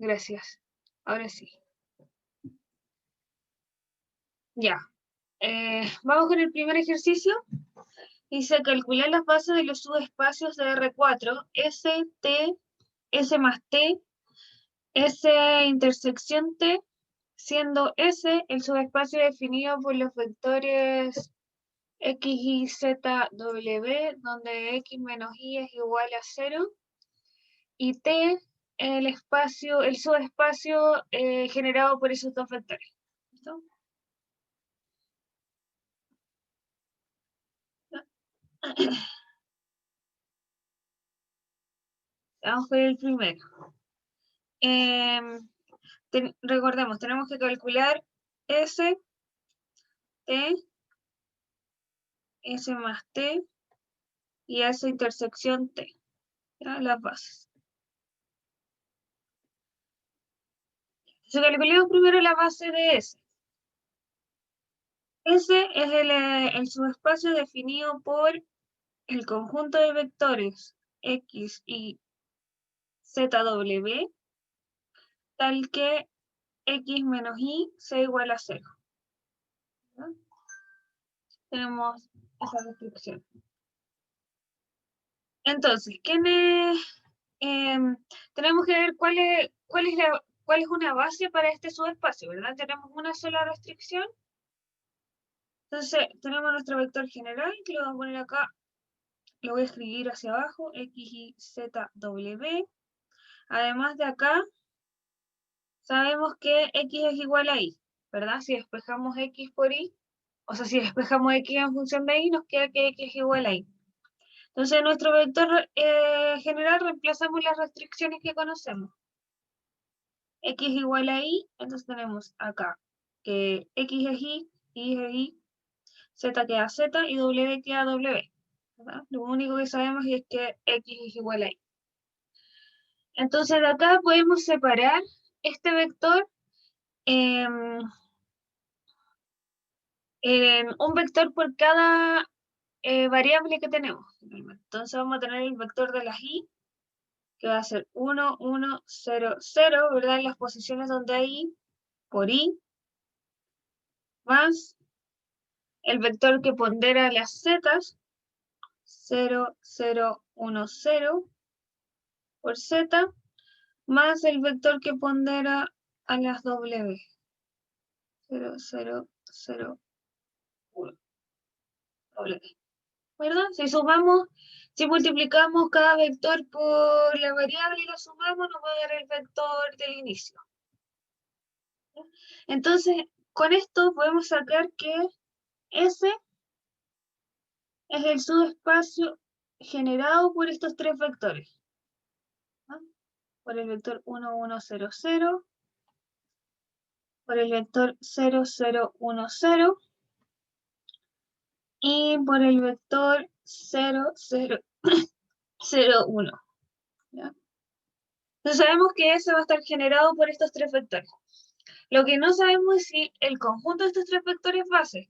Gracias. Ahora sí. Ya. Vamos con el primer ejercicio. Dice calcular las bases de los subespacios de R4, S, T, S más T, S intersección T, siendo S el subespacio definido por los vectores X, Y, Z, W, donde X menos Y es igual a 0, y T el subespacio generado por esos dos vectores. ¿Listo? Vamos con el primero. Recordemos, tenemos que calcular S, T, S más T y S intersección T, ¿ya? Las bases. Entonces calculemos primero la base de S. S es el subespacio definido por el conjunto de vectores X y ZW, tal que X menos Y sea igual a 0. ¿Ya? Tenemos esa restricción. Entonces, tenemos que ver cuál es una base para este subespacio, ¿verdad? Tenemos una sola restricción. Entonces, tenemos nuestro vector general, que lo vamos a poner acá, lo voy a escribir hacia abajo, X, Y, Z, W. Además de acá, sabemos que X es igual a Y, ¿verdad? Si despejamos X por Y, o sea, si despejamos X en función de Y, nos queda que X es igual a Y. Entonces, en nuestro vector general reemplazamos las restricciones que conocemos. X es igual a Y, entonces tenemos acá que X es Y es Y, Z queda Z y W queda W. ¿Verdad? Lo único que sabemos es que X es igual a Y. Entonces de acá podemos separar este vector en un vector por cada variable que tenemos. Entonces vamos a tener el vector de las Y, que va a ser 1, 1, 0, 0, ¿verdad? En las posiciones donde hay Y, por Y, más el vector que pondera las zetas, 0, 0, 1, 0, por Z, más el vector que pondera a las W, 0, 0, 0, 1, W. ¿Verdad? Si multiplicamos cada vector por la variable y lo sumamos, nos va a dar el vector del inicio. Entonces, con esto podemos sacar que S es el subespacio generado por estos tres vectores. ¿No? Por el vector 1, 1, 0, 0, por el vector 0, 0, 1, 0, y por el vector 0, 0, 0, 1. ¿Ya? Entonces sabemos que S va a estar generado por estos tres vectores. Lo que no sabemos es si el conjunto de estos tres vectores es base.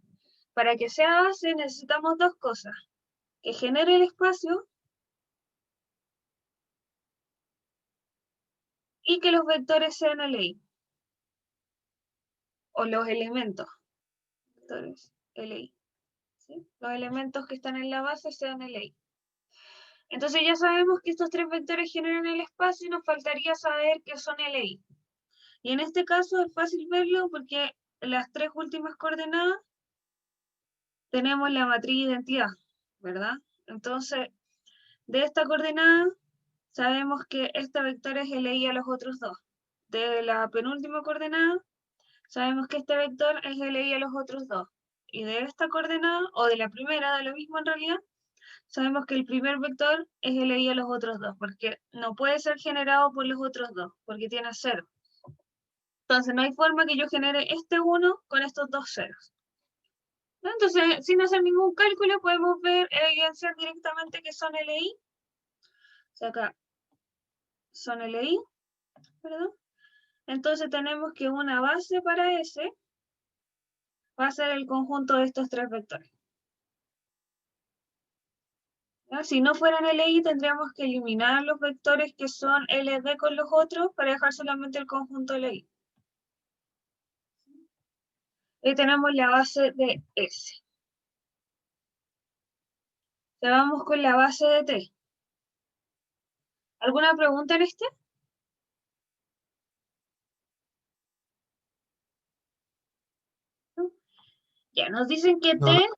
Para que sea base necesitamos dos cosas. Que genere el espacio y que los vectores sean LI. O los elementos. Vectores LI. ¿Sí? Los elementos que están en la base sean LI. Entonces ya sabemos que estos tres vectores generan el espacio y nos faltaría saber qué son LI. Y en este caso es fácil verlo porque las tres últimas coordenadas tenemos la matriz de identidad, ¿verdad? Entonces, de esta coordenada sabemos que este vector es LI a los otros dos. De la penúltima coordenada sabemos que este vector es LI a los otros dos. Y de esta coordenada, o de la primera, de lo mismo en realidad, sabemos que el primer vector es LI a los otros dos, porque no puede ser generado por los otros dos, porque tiene 0. Entonces no hay forma que yo genere este 1 con estos dos ceros. ¿No? Entonces, sin hacer ningún cálculo, podemos evidenciar directamente que son LI. O sea, acá son LI, ¿verdad? Entonces tenemos que una base para S va a ser el conjunto de estos tres vectores. ¿Ya? Si no fueran LI, tendríamos que eliminar los vectores que son LD con los otros para dejar solamente el conjunto LI. Y tenemos la base de S. Ya vamos con la base de T. ¿Alguna pregunta en este? ¿No? Ya, nos dicen que No, T,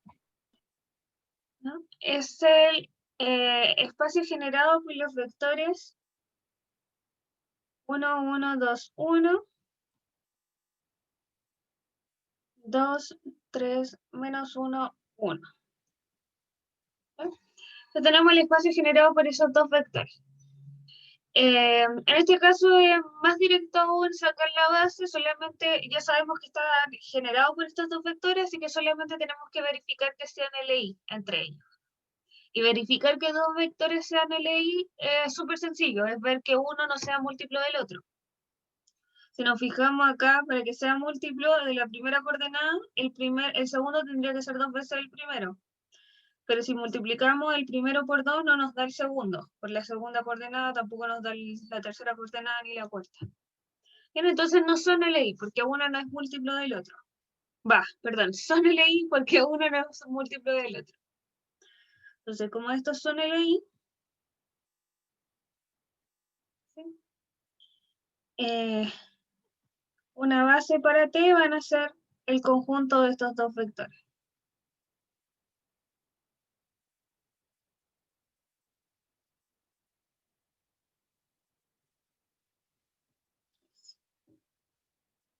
¿no?, es el espacio generado por los vectores 1, 1, 2, 1, 2, 3, menos 1, 1. Entonces tenemos el espacio generado por esos dos vectores. En este caso es más directo aún sacar la base, solamente ya sabemos que está generado por estos dos vectores, así que solamente tenemos que verificar que sean LI entre ellos. Y verificar que dos vectores sean LI es súper sencillo, es ver que uno no sea múltiplo del otro. Si nos fijamos acá, para que sea múltiplo de la primera coordenada, el segundo tendría que ser 2 veces el primero. Pero si multiplicamos el primero por 2, no nos da el segundo. Por la segunda coordenada tampoco nos da la tercera coordenada ni la cuarta. Bien, entonces no son LI, porque uno no es múltiplo del otro. Perdón, son LI porque uno no es múltiplo del otro. Entonces, como estos son LI, ¿sí?, una base para T van a ser el conjunto de estos dos vectores.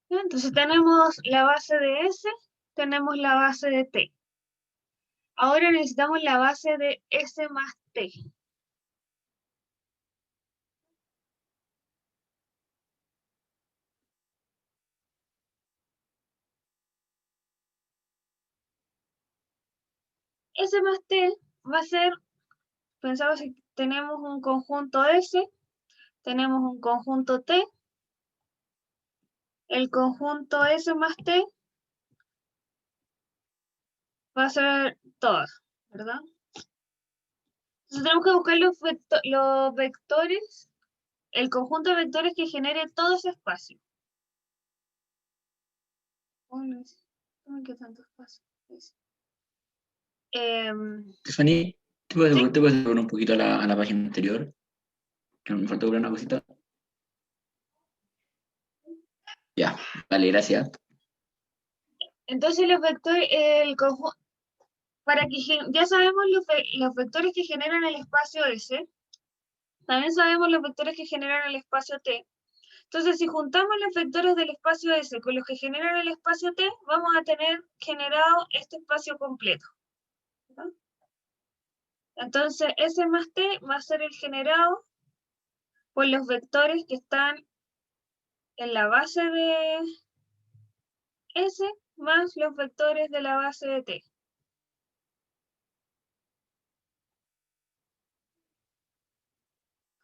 Entonces tenemos la base de S, tenemos la base de T. Ahora necesitamos la base de S más T. S más T va a ser, pensamos si tenemos un conjunto S, tenemos un conjunto T, el conjunto S más T va a ser todo, ¿verdad? Entonces tenemos que buscar los vectores, el conjunto de vectores que genere todo ese espacio. No me queda tanto espacio. Stephanie, ¿Sí? te puedes volver un poquito a la página anterior? Que me faltó ver una cosita. Ya, vale, gracias. Entonces los vectores, el conjunto, para que ya sabemos los vectores que generan el espacio S, también sabemos los vectores que generan el espacio T. Entonces, si juntamos los vectores del espacio S con los que generan el espacio T, vamos a tener generado este espacio completo, ¿no? Entonces, S más T va a ser el generado por los vectores que están en la base de S más los vectores de la base de T.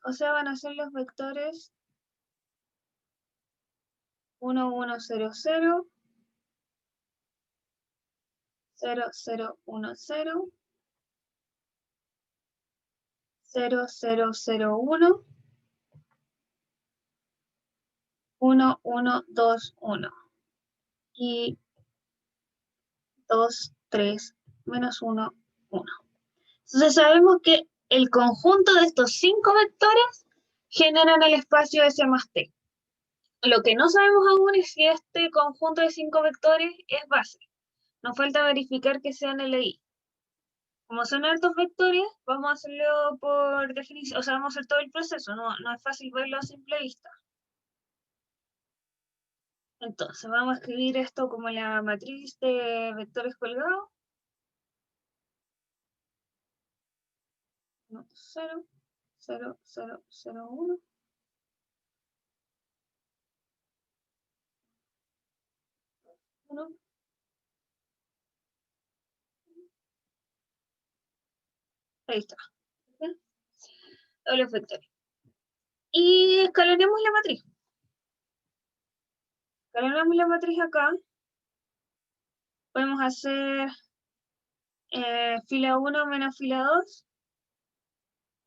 O sea, van a ser los vectores 1, 1, 0, 0, 0, 0, 1, 0, 0, 0, 0, 1, 1, 1, 2, 1. Y 2, 3, menos 1, 1. Entonces sabemos que el conjunto de estos 5 vectores generan el espacio S más T. Lo que no sabemos aún es si este conjunto de 5 vectores es base. Nos falta verificar que sean LI. Como son altos vectores, vamos a hacerlo por definición, o sea, vamos a hacer todo el proceso, no es fácil verlo a simple vista. Entonces, vamos a escribir esto como la matriz de vectores colgados. 1, 0, 0, 0, 0, 1. 1. Ahí está. ¿Sí? Todos los vectores. Y escalonemos la matriz. Escalonemos la matriz acá. Podemos hacer fila 1 menos fila 2.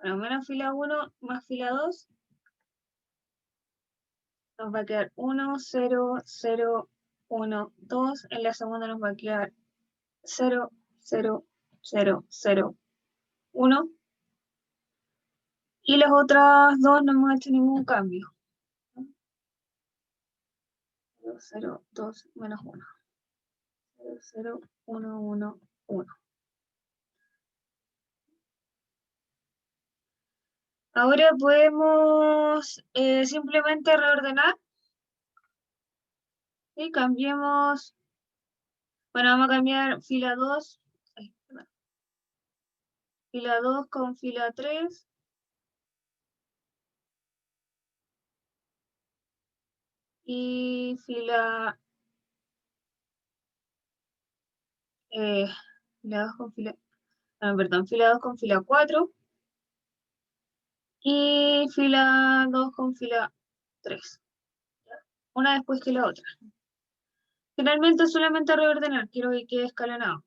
Bueno, menos fila 1 más fila 2. Nos va a quedar 1, 0, 0, 1, 2. En la segunda nos va a quedar 0, 0, 0, 0, 1. Y las otras dos no hemos hecho ningún cambio. 0, 0, 2, menos 1. 0, 0, 1, 1, 1. Ahora podemos simplemente reordenar y cambiemos. Bueno, vamos a cambiar fila 2. Fila 2 con fila 3. Y fila 2 con fila, perdón, fila 2 con fila 4 y fila 2 con fila 3, una después que la otra. Finalmente solamente reordenar, quiero que quede escalonado.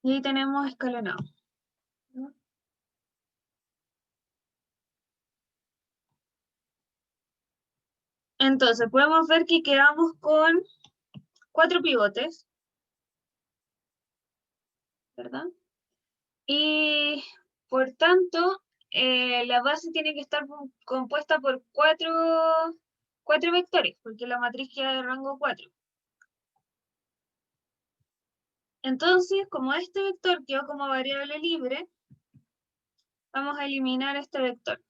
Y ahí tenemos escalonado. Entonces podemos ver que quedamos con 4 pivotes, ¿verdad? Y por tanto, la base tiene que estar compuesta por 4 vectores, porque la matriz queda de rango 4. Entonces, como este vector quedó como variable libre, vamos a eliminar este vector,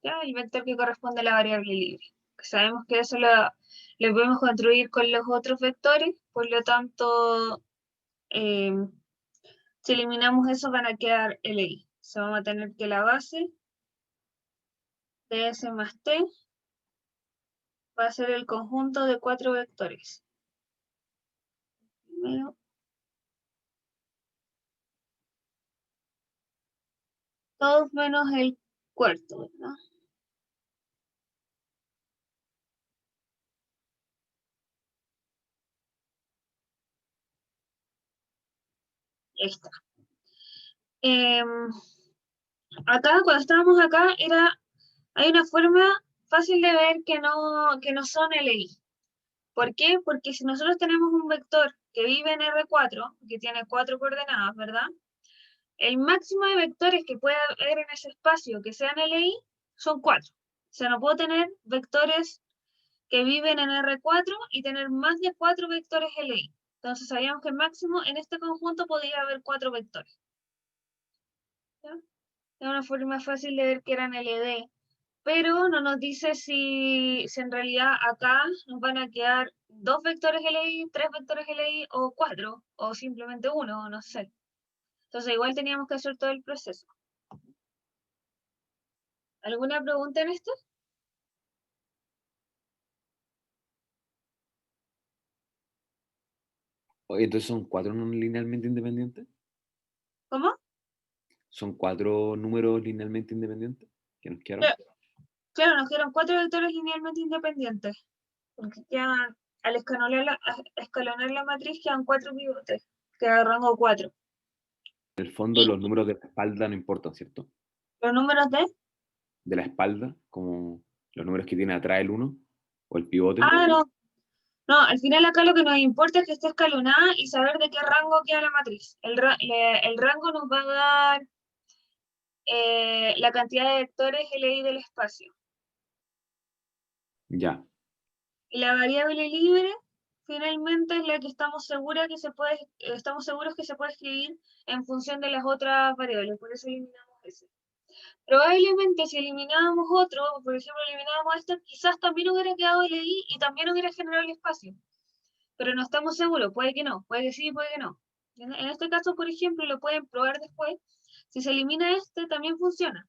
¿ya? El vector que corresponde a la variable libre. Sabemos que eso lo podemos construir con los otros vectores, por lo tanto, si eliminamos eso van a quedar LI. So, vamos a tener que la base de S más T va a ser el conjunto de 4 vectores. Primero, todos menos el cuarto, ¿verdad? Ahí está. Acá, cuando estábamos acá, hay una forma fácil de ver que no son LI. ¿Por qué? Porque si nosotros tenemos un vector que vive en R4, que tiene 4 coordenadas, ¿verdad? El máximo de vectores que puede haber en ese espacio que sean LI son 4. O sea, no puedo tener vectores que viven en R4 y tener más de 4 vectores LI. Entonces sabíamos que máximo en este conjunto podía haber 4 vectores. ¿Ya? Es una forma fácil de ver que eran LD, pero no nos dice si en realidad acá nos van a quedar 2 vectores LI, 3 vectores LI o 4, o simplemente uno, no sé. Entonces igual teníamos que hacer todo el proceso. ¿Alguna pregunta en esto? Oye, entonces son 4 no linealmente independientes. ¿Cómo? Son 4 números linealmente independientes que nos quedaron. Claro, nos quedaron 4 vectores linealmente independientes. Porque quedan, al escalonar la matriz quedan 4 pivotes, queda rango 4. En el fondo, Y los números de la espalda no importan, ¿cierto? los números de... De la espalda, como los números que tiene atrás el 1 o el pivote. Ah, no. No, al final acá lo que nos importa es que esté escalonada y saber de qué rango queda la matriz. El rango nos va a dar la cantidad de vectores LI del espacio. Ya. Y la variable libre, finalmente, es la que estamos seguros que se puede escribir en función de las otras variables. Por eso eliminamos ese. Probablemente si eliminábamos otro, por ejemplo, eliminábamos esto, quizás también hubiera quedado LI y también hubiera generado el espacio. Pero no estamos seguros, puede que no, puede que sí, puede que no. En este caso, por ejemplo, lo pueden probar después. Si se elimina este, también funciona.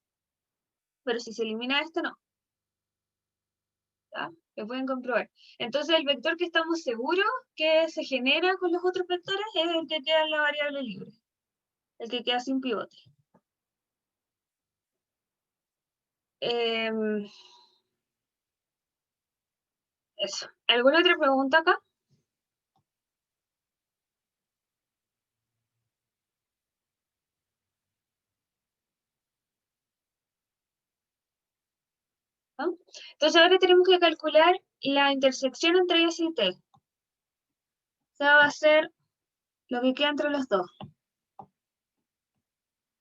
Pero si se elimina este, no. ¿Ya? Lo pueden comprobar. Entonces, el vector que estamos seguros que se genera con los otros vectores es el que queda en la variable libre. El que queda sin pivote. Eso. ¿Alguna otra pregunta acá? ¿No? Entonces ahora tenemos que calcular la intersección entre S y T. O sea, va a ser lo que queda entre los dos.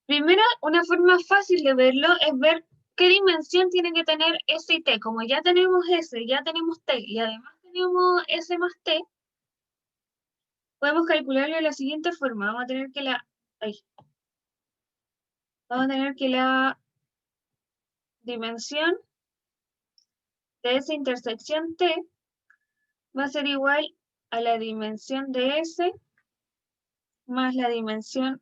Primero, una forma fácil de verlo es ver qué dimensión tiene que tener S y T. Como ya tenemos S, ya tenemos T y además tenemos S más T, podemos calcularlo de la siguiente forma. Vamos a tener que la dimensión de esa intersección T va a ser igual a la dimensión de S más la dimensión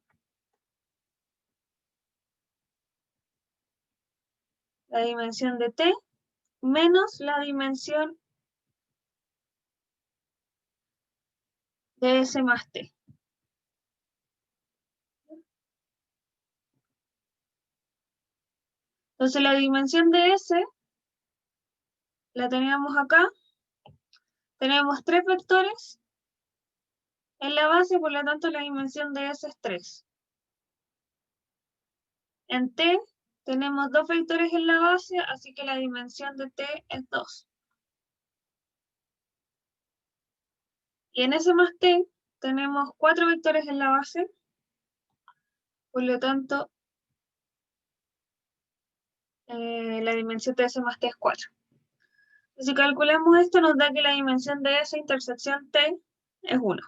de T menos la dimensión de S más T. Entonces la dimensión de S la teníamos acá. Tenemos 3 vectores en la base, por lo tanto la dimensión de S es 3. En T tenemos 2 vectores en la base, así que la dimensión de T es 2. Y en S más T tenemos 4 vectores en la base, por lo tanto la dimensión de S más T es 4. Si calculamos esto nos da que la dimensión de esa intersección T es 1.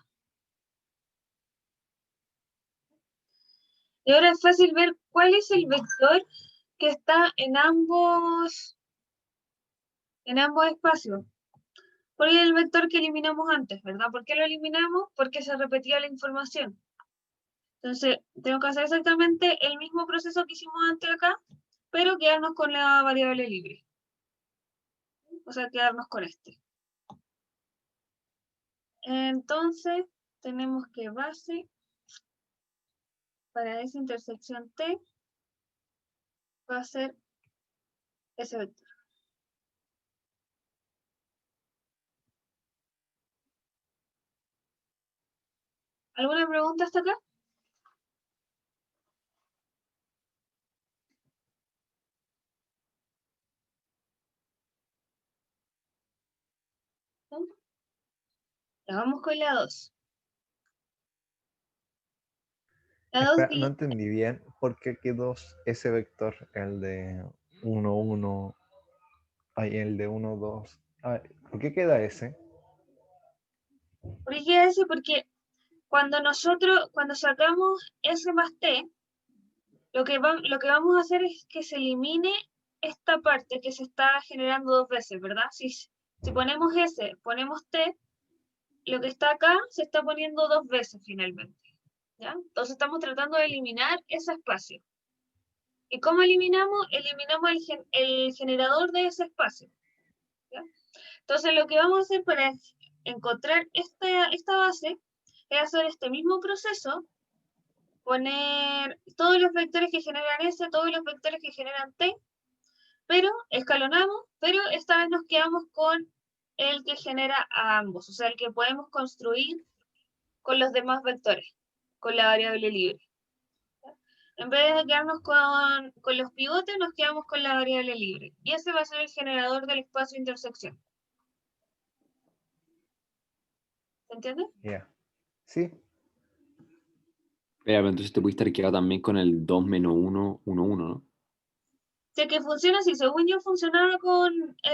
Y ahora es fácil ver cuál es el vector que está en ambos espacios. Porque es el vector que eliminamos antes, ¿verdad? ¿Por qué lo eliminamos? Porque se repetía la información. Entonces, tengo que hacer exactamente el mismo proceso que hicimos antes acá, pero quedarnos con la variable libre. O sea, quedarnos con este. Entonces, tenemos que base para esa intersección T va a ser ese vector. ¿Alguna pregunta hasta acá? ¿No? Ya vamos con la 2. La 2 Espera, no dice, entendí bien por qué quedó ese vector, el de 1, 1, el de 1, 2. A ver, ¿por qué queda ese? ¿por qué ese? Porque cuando sacamos S más T, lo que vamos a hacer es que se elimine esta parte que se está generando 2 veces, ¿verdad? Si ponemos S, ponemos T, lo que está acá se está poniendo 2 veces finalmente. ¿Ya? Entonces estamos tratando de eliminar ese espacio. ¿Y cómo eliminamos? Eliminamos el generador de ese espacio. ¿Ya? Entonces lo que vamos a hacer para encontrar esta base es hacer este mismo proceso, poner todos los vectores que generan S, todos los vectores que generan T, pero escalonamos, pero esta vez nos quedamos con el que genera a ambos, o sea, el que podemos construir con los demás vectores, con la variable libre. En vez de quedarnos con los pivotes, nos quedamos con la variable libre. Y ese va a ser el generador del espacio de intersección. ¿Se entiende? Ya. Sí, Pero entonces te puede estar quedado también con el 2 menos 1, 1, 1, ¿no? Si es que funciona así, según yo funcionaba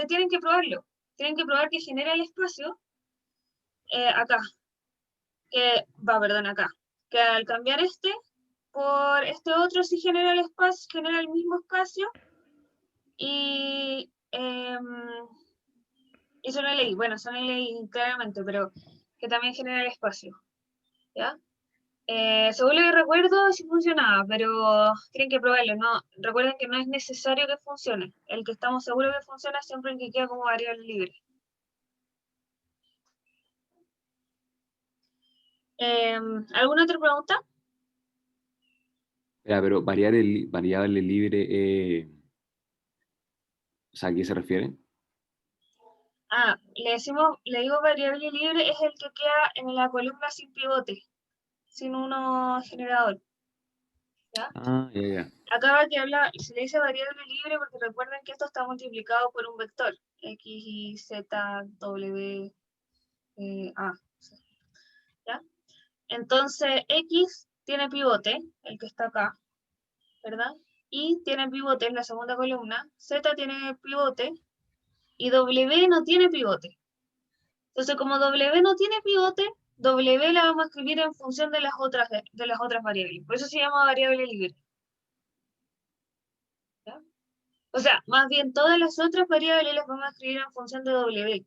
tienen que probarlo. Tienen que probar que genera el espacio acá. Acá. Que al cambiar este por este otro sí genera el espacio, genera el mismo espacio y son ley, bueno, son ley claramente, pero que también genera el espacio, ¿ya? Según lo que recuerdo, sí funcionaba, pero tienen que probarlo, ¿no? Recuerden que no es necesario que funcione. El que estamos seguros que funciona es siempre el que queda como variable libre. ¿Alguna otra pregunta? Pero variable libre O sea, ¿a qué se refiere? Le digo variable libre, es el que queda en la columna sin pivote, sin uno generador. ¿Ya? Ah, ya. Acaba que habla, se le dice variable libre porque recuerden que esto está multiplicado por un vector, x, y, z, w, a. ¿Ya? Entonces, x tiene pivote, el que está acá, ¿verdad? Y tiene pivote en la segunda columna, z tiene pivote, y w no tiene pivote. Entonces, como w no tiene pivote, w la vamos a escribir en función de las otras variables. Por eso se llama variable libre. ¿Ya? O sea, más bien todas las otras variables las vamos a escribir en función de w.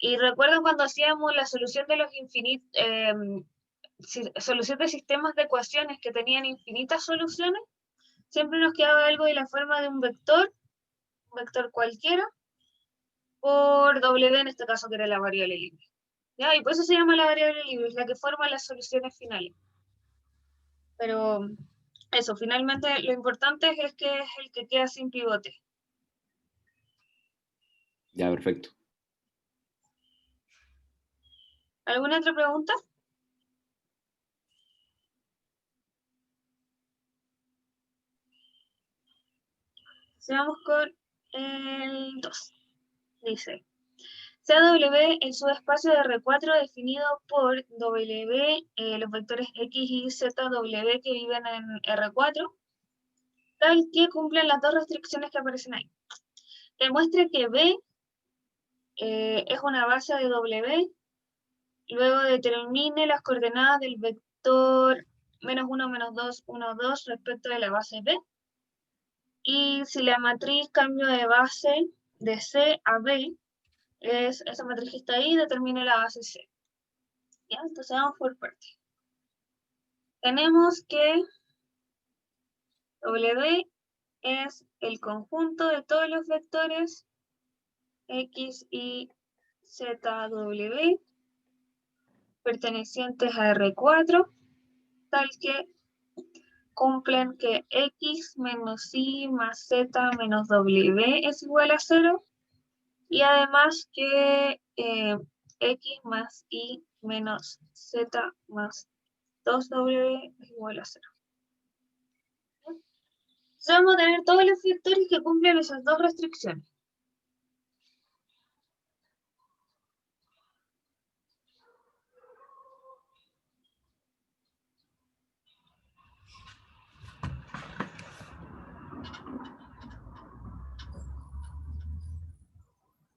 Y recuerden cuando hacíamos la solución de los solución de sistemas de ecuaciones que tenían infinitas soluciones, siempre nos quedaba algo de la forma de un vector cualquiera, por w en este caso que era la variable libre. ¿Ya? Y por eso se llama la variable libre, es la que forma las soluciones finales. Pero eso, finalmente lo importante es que es el que queda sin pivote. Ya, perfecto. ¿Alguna otra pregunta? Sigamos con el 2. Dice, sea W el subespacio de R4 definido por W, los vectores X y Z W que viven en R4, tal que cumplen las dos restricciones que aparecen ahí. Demuestre que B es una base de W, luego determine las coordenadas del vector -1, -2, 1, 2 respecto de la base B. Y si la matriz cambio de base de C a B, es esa matriz que está ahí, determine la base C. ¿Ya? Entonces vamos por partes. Tenemos que W es el conjunto de todos los vectores X, Y, Z, W pertenecientes a R4, tal que cumplen que X menos Y más Z menos W es igual a 0, y además que X más Y menos Z más 2W es igual a 0. Entonces vamos a tener todos los vectores que cumplen esas dos restricciones.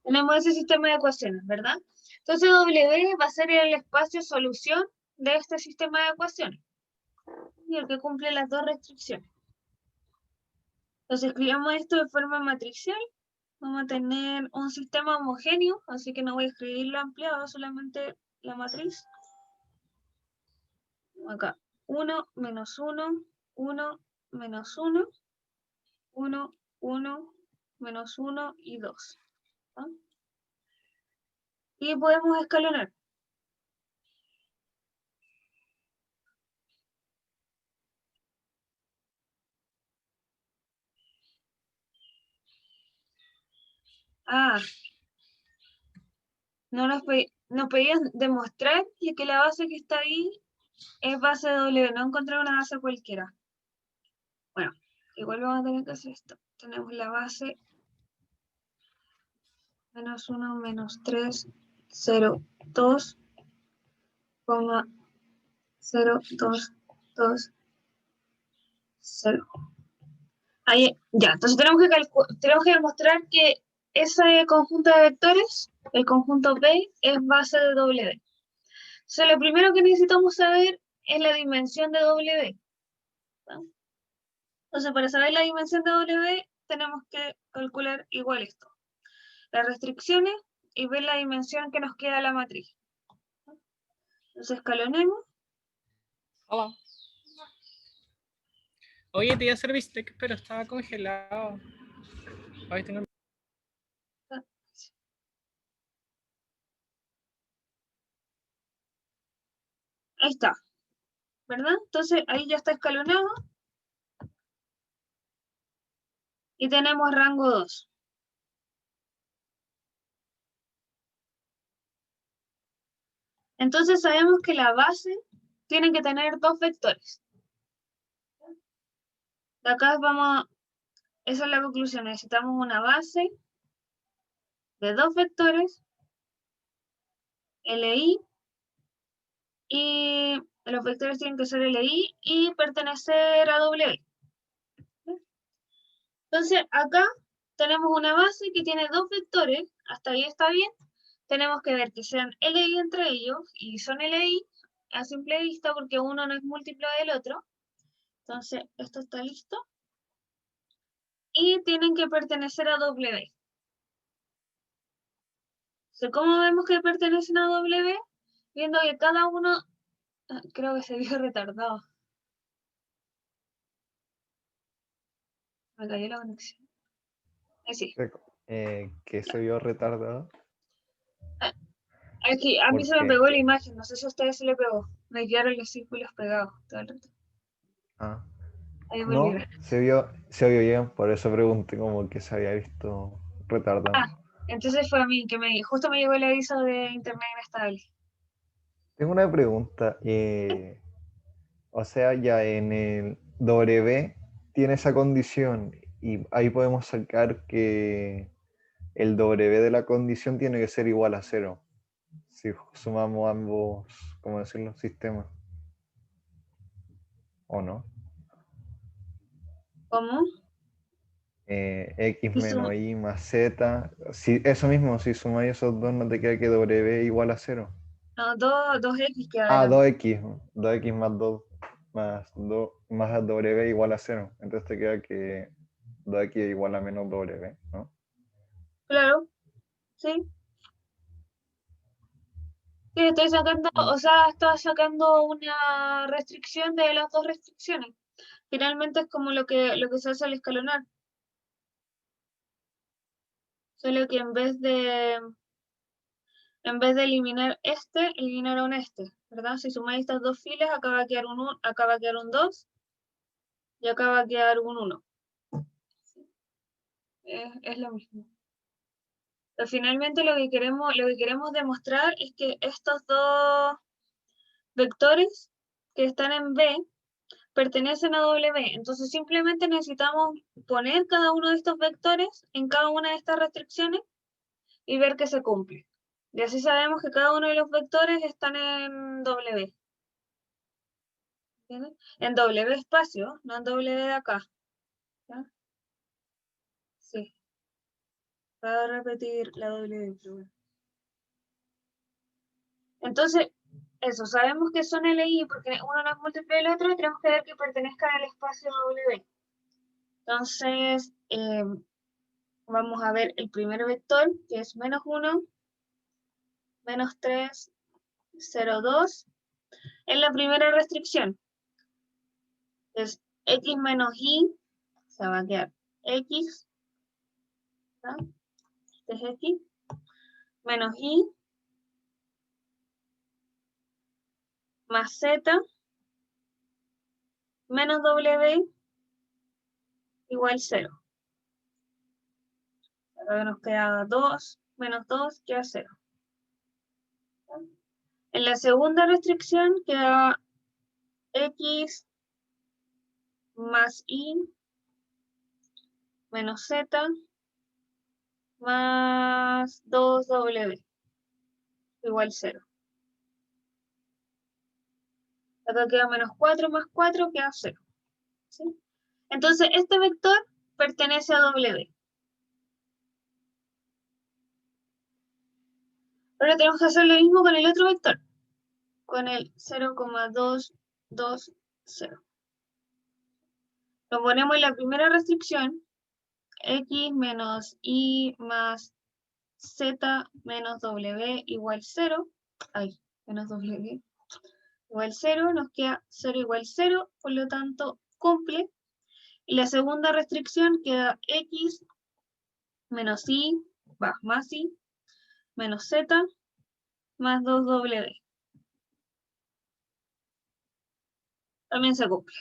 Tenemos ese sistema de ecuaciones, ¿verdad? Entonces W va a ser el espacio solución de este sistema de ecuaciones. Y el que cumple las dos restricciones. Entonces escribamos esto de forma matricial. Vamos a tener un sistema homogéneo, así que no voy a escribirlo ampliado, solamente la matriz. Acá, 1, menos 1, 1, menos 1, 1, 1, menos 1 y 2. ¿Ah? Y podemos escalonar. Nos pedían demostrar que la base que está ahí es base W, no encontrar una base cualquiera. Bueno, igual vamos a tener que hacer esto. Tenemos la base menos 1, menos 3, 0, 2, 0, 2, 2, 0. Ahí, ya, entonces tenemos que demostrar que ese conjunto de vectores, el conjunto B, es base de W. Entonces lo primero que necesitamos saber es la dimensión de W. ¿No? Entonces para saber la dimensión de W tenemos que calcular igual esto. Las restricciones y ver la dimensión que nos queda de la matriz. Entonces escalonemos. Hola. Oye, te iba a hacer bistec, pero estaba congelado. Hoy tengo... Ahí está, ¿verdad? Entonces ahí ya está escalonado. Y tenemos rango 2. Entonces sabemos que la base tiene que tener dos vectores. De acá vamos, esa es la conclusión, necesitamos una base de dos vectores, LI, y los vectores tienen que ser LI y pertenecer a W. Entonces acá tenemos una base que tiene dos vectores, hasta ahí está bien. Tenemos que ver que sean LI entre ellos, y son LI a simple vista porque uno no es múltiplo del otro. Entonces esto está listo. Y tienen que pertenecer a W. ¿Cómo vemos que pertenecen a W? Viendo que cada uno, creo que se vio retardado. Me cayó la conexión. Ahí sí. Que se vio retardado. Es que a mí ¿Por se me qué? pegó la imagen, no sé si a ustedes se le pegó. Me quedaron los círculos pegados todo el rato. Ah, Ahí no, volvieron. se vio bien, por eso pregunté como que se había visto retardado. Ah, entonces fue a mí que justo me llegó el aviso de internet inestable. Tengo una pregunta. O sea, ya en el W tiene esa condición y ahí podemos sacar que el W de la condición tiene que ser igual a 0 si sumamos ambos, ¿cómo decirlo?, sistemas. ¿O no? ¿Cómo? X Y su- menos Y más Z. Si, eso mismo, si sumáis esos dos, no te queda que W igual a 0. No, dos X Ah, quedaron. 2X. 2X más 2 más W igual a 0. Entonces te queda que 2X es igual a menos W, ¿no? Claro, sí. Sí, estoy sacando, Mm. o sea, estaba sacando una restricción de las dos restricciones. Finalmente es como lo que se hace al escalonar. Solo que en vez de eliminar eliminaron este, ¿verdad? Si sumáis estas dos filas, acá va a quedar un 2 y acá va a quedar un 1. Es lo mismo. Pero finalmente lo que queremos demostrar es que estos dos vectores que están en B pertenecen a W. Entonces simplemente necesitamos poner cada uno de estos vectores en cada una de estas restricciones y ver que se cumple. Y así sabemos que cada uno de los vectores están en W. ¿Entiendes? En W espacio, no en W de acá. ¿Ya? Sí. Voy a repetir la W. Pero bueno. Entonces, eso, sabemos que son LI porque uno no es múltiplo del otro y tenemos que ver que pertenezcan al espacio W. Entonces, vamos a ver el primer vector, que es menos 1, menos 3, 0, 2. En la primera restricción es X menos Y, se va a quedar X, ¿no? Este es X, menos Y, más Z, menos W, igual 0. Ahora nos queda 2, menos 2, queda 0. En la segunda restricción queda X más Y menos Z más 2W igual 0. Acá queda menos 4 más 4 queda 0. ¿Sí? Entonces este vector pertenece a W. Ahora tenemos que hacer lo mismo con el otro vector, con el 0,220. Lo ponemos en la primera restricción, X menos Y más Z menos W igual 0. Ay, menos W igual 0, nos queda 0 igual 0, por lo tanto cumple. Y la segunda restricción queda X menos Y, más Y, menos Z, más 2W. También se cumple.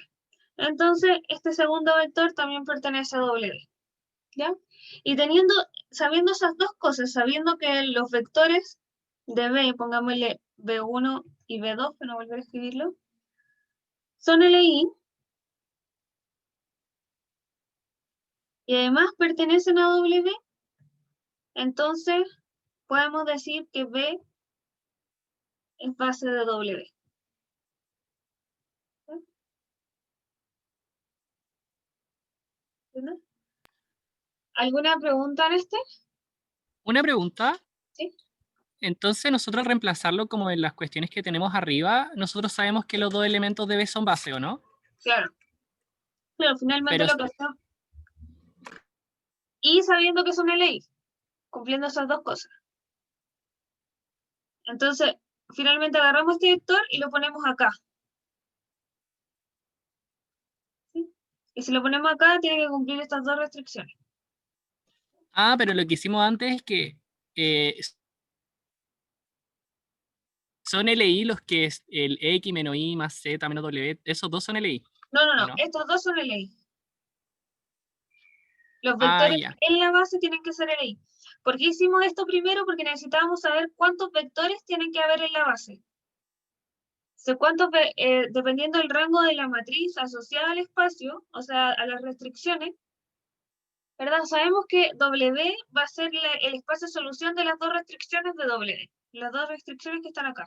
Entonces, este segundo vector también pertenece a W. ¿Ya? Y sabiendo esas dos cosas, sabiendo que los vectores de B, pongámosle B1 y B2, para no volver a escribirlo, son LI y además pertenecen a W, entonces podemos decir que B es base de W. ¿Entiendes? ¿Alguna pregunta en este? Una pregunta. Sí. Entonces, nosotros al reemplazarlo como en las cuestiones que tenemos arriba, nosotros sabemos que los dos elementos de B son base, ¿o no? Claro. Pero finalmente Pero lo que hacemos. Y sabiendo que son LI, cumpliendo esas dos cosas. Entonces, finalmente agarramos este vector y lo ponemos acá. ¿Sí? Y si lo ponemos acá, tiene que cumplir estas dos restricciones. pero lo que hicimos antes es que son LI los que es el X menos Y más Z menos W, esos dos son LI. No, ¿O no, no? estos dos son LI. Los vectores Ya. en la base tienen que ser LI. ¿Por qué hicimos esto primero? Porque necesitábamos saber cuántos vectores tienen que haber en la base. Dependiendo del rango de la matriz asociada al espacio, o sea, a las restricciones, ¿verdad? Sabemos que W va a ser el espacio de solución de las dos restricciones de W, las dos restricciones que están acá.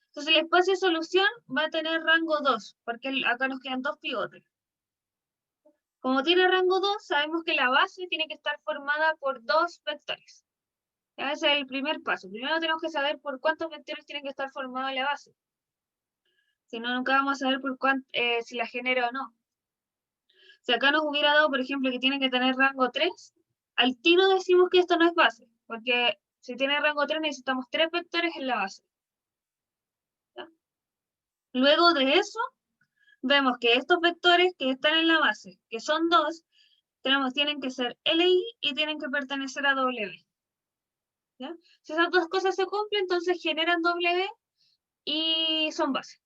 Entonces el espacio de solución va a tener rango 2, porque acá nos quedan dos pivotes. Como tiene rango 2, sabemos que la base tiene que estar formada por dos vectores. Ese es el primer paso. Primero tenemos que saber por cuántos vectores tiene que estar formada la base. Si no, nunca vamos a saber si la genera o no. Si acá nos hubiera dado, por ejemplo, que tiene que tener rango 3, al tiro decimos que esto no es base, porque si tiene rango 3 necesitamos 3 vectores en la base. ¿Ya? Luego de eso, vemos que estos vectores que están en la base, que son 2, tienen que ser LI y tienen que pertenecer a W. ¿Ya? Si esas dos cosas se cumplen, entonces generan W y son base.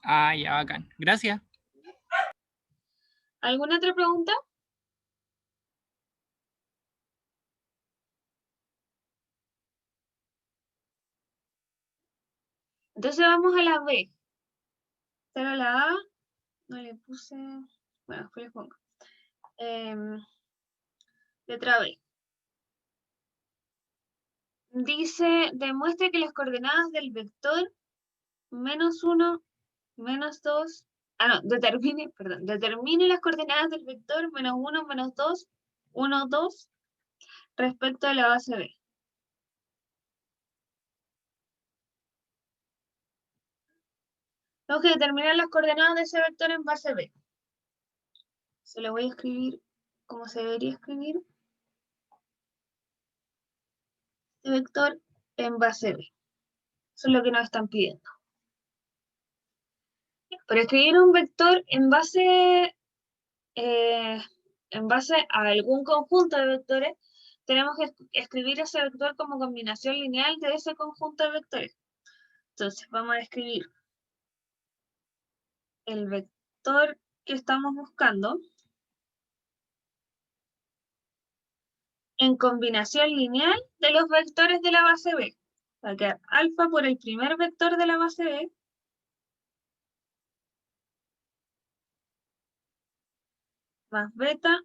Ya, bacán. Gracias. ¿Alguna otra pregunta? Entonces vamos a la B. Pero la A, no le puse... Bueno, después les pongo. Letra B. Dice, demuestre que las coordenadas del vector -1, -2... determine las coordenadas del vector -1, -2, 1, 2 respecto a la base B. Tengo que determinar las coordenadas de ese vector en base B. Se lo voy a escribir como se debería escribir. Este vector en base B. Eso es lo que nos están pidiendo. Para escribir un vector en base a algún conjunto de vectores, tenemos que escribir ese vector como combinación lineal de ese conjunto de vectores. Entonces, vamos a escribir el vector que estamos buscando en combinación lineal de los vectores de la base B. Va a quedar alfa por el primer vector de la base B, más beta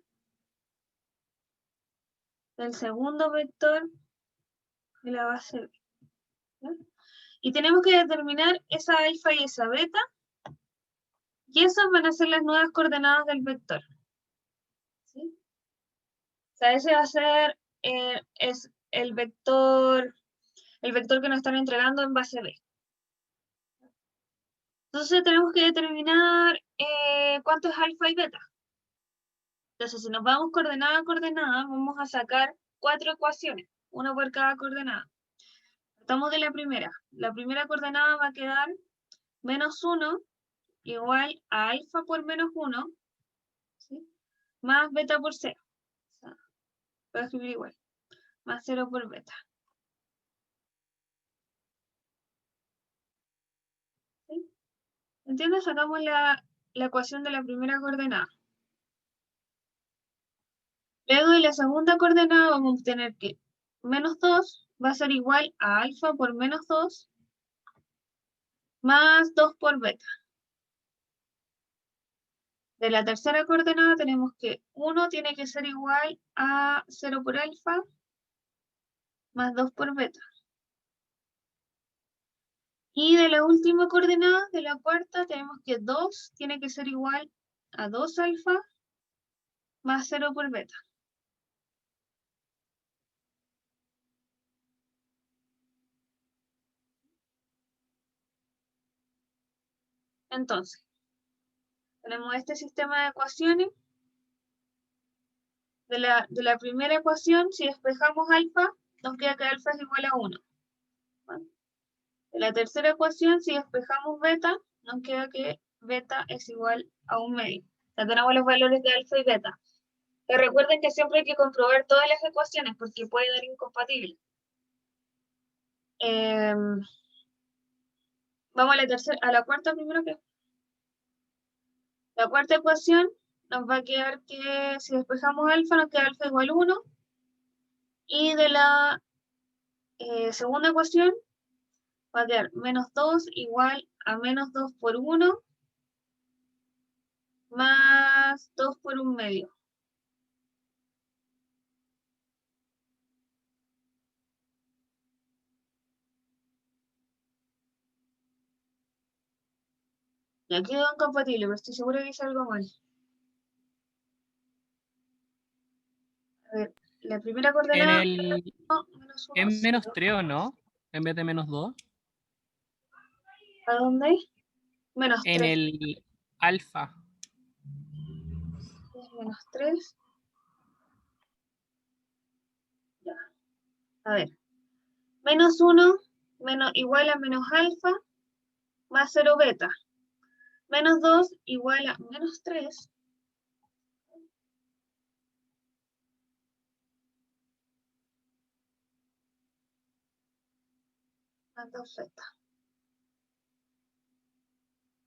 del segundo vector de la base B. ¿Ya? Y tenemos que determinar esa alfa y esa beta, y esas van a ser las nuevas coordenadas del vector. ¿Sí? O sea, ese va a ser es el vector que nos están entregando en base B. Entonces tenemos que determinar cuánto es alfa y beta. Entonces, si nos vamos coordenada a coordenada, vamos a sacar 4 ecuaciones, una por cada coordenada. Estamos de la primera. La primera coordenada va a quedar -1 igual a alfa por -1, ¿sí? Más beta por 0. O sea, voy a escribir igual. Más 0 por beta. ¿Sí? ¿Entiendes? Sacamos la ecuación de la primera coordenada. Luego de la segunda coordenada vamos a tener que menos 2 va a ser igual a alfa por menos 2 más 2 por beta. De la tercera coordenada tenemos que 1 tiene que ser igual a 0 por alfa más 2 por beta. Y de la última coordenada, de la cuarta, tenemos que 2 tiene que ser igual a 2 alfa más 0 por beta. Entonces, tenemos este sistema de ecuaciones. De la primera ecuación, si despejamos alfa, nos queda que alfa es igual a 1. ¿Vale? De la tercera ecuación, si despejamos beta, nos queda que beta es igual a 1 medio. Ya tenemos los valores de alfa y beta. Pero recuerden que siempre hay que comprobar todas las ecuaciones porque puede dar incompatible. Vamos a la cuarta primero que. La cuarta ecuación nos va a quedar que si despejamos alfa, nos queda alfa igual a 1. Y de la segunda ecuación va a quedar menos 2 igual a menos 2 por 1 más 2 por 1 medio. Y aquí quedó incompatible, pero estoy segura que hice algo mal. A ver, la primera En coordenada el menos 1, es menos 3, ¿o no? En vez de menos 2. ¿a dónde? Menos En 3. el alfa. Menos 3. Ya. A ver. Menos 1 igual a menos alfa más 0 beta. Menos 2 igual a menos 3 más 2 beta.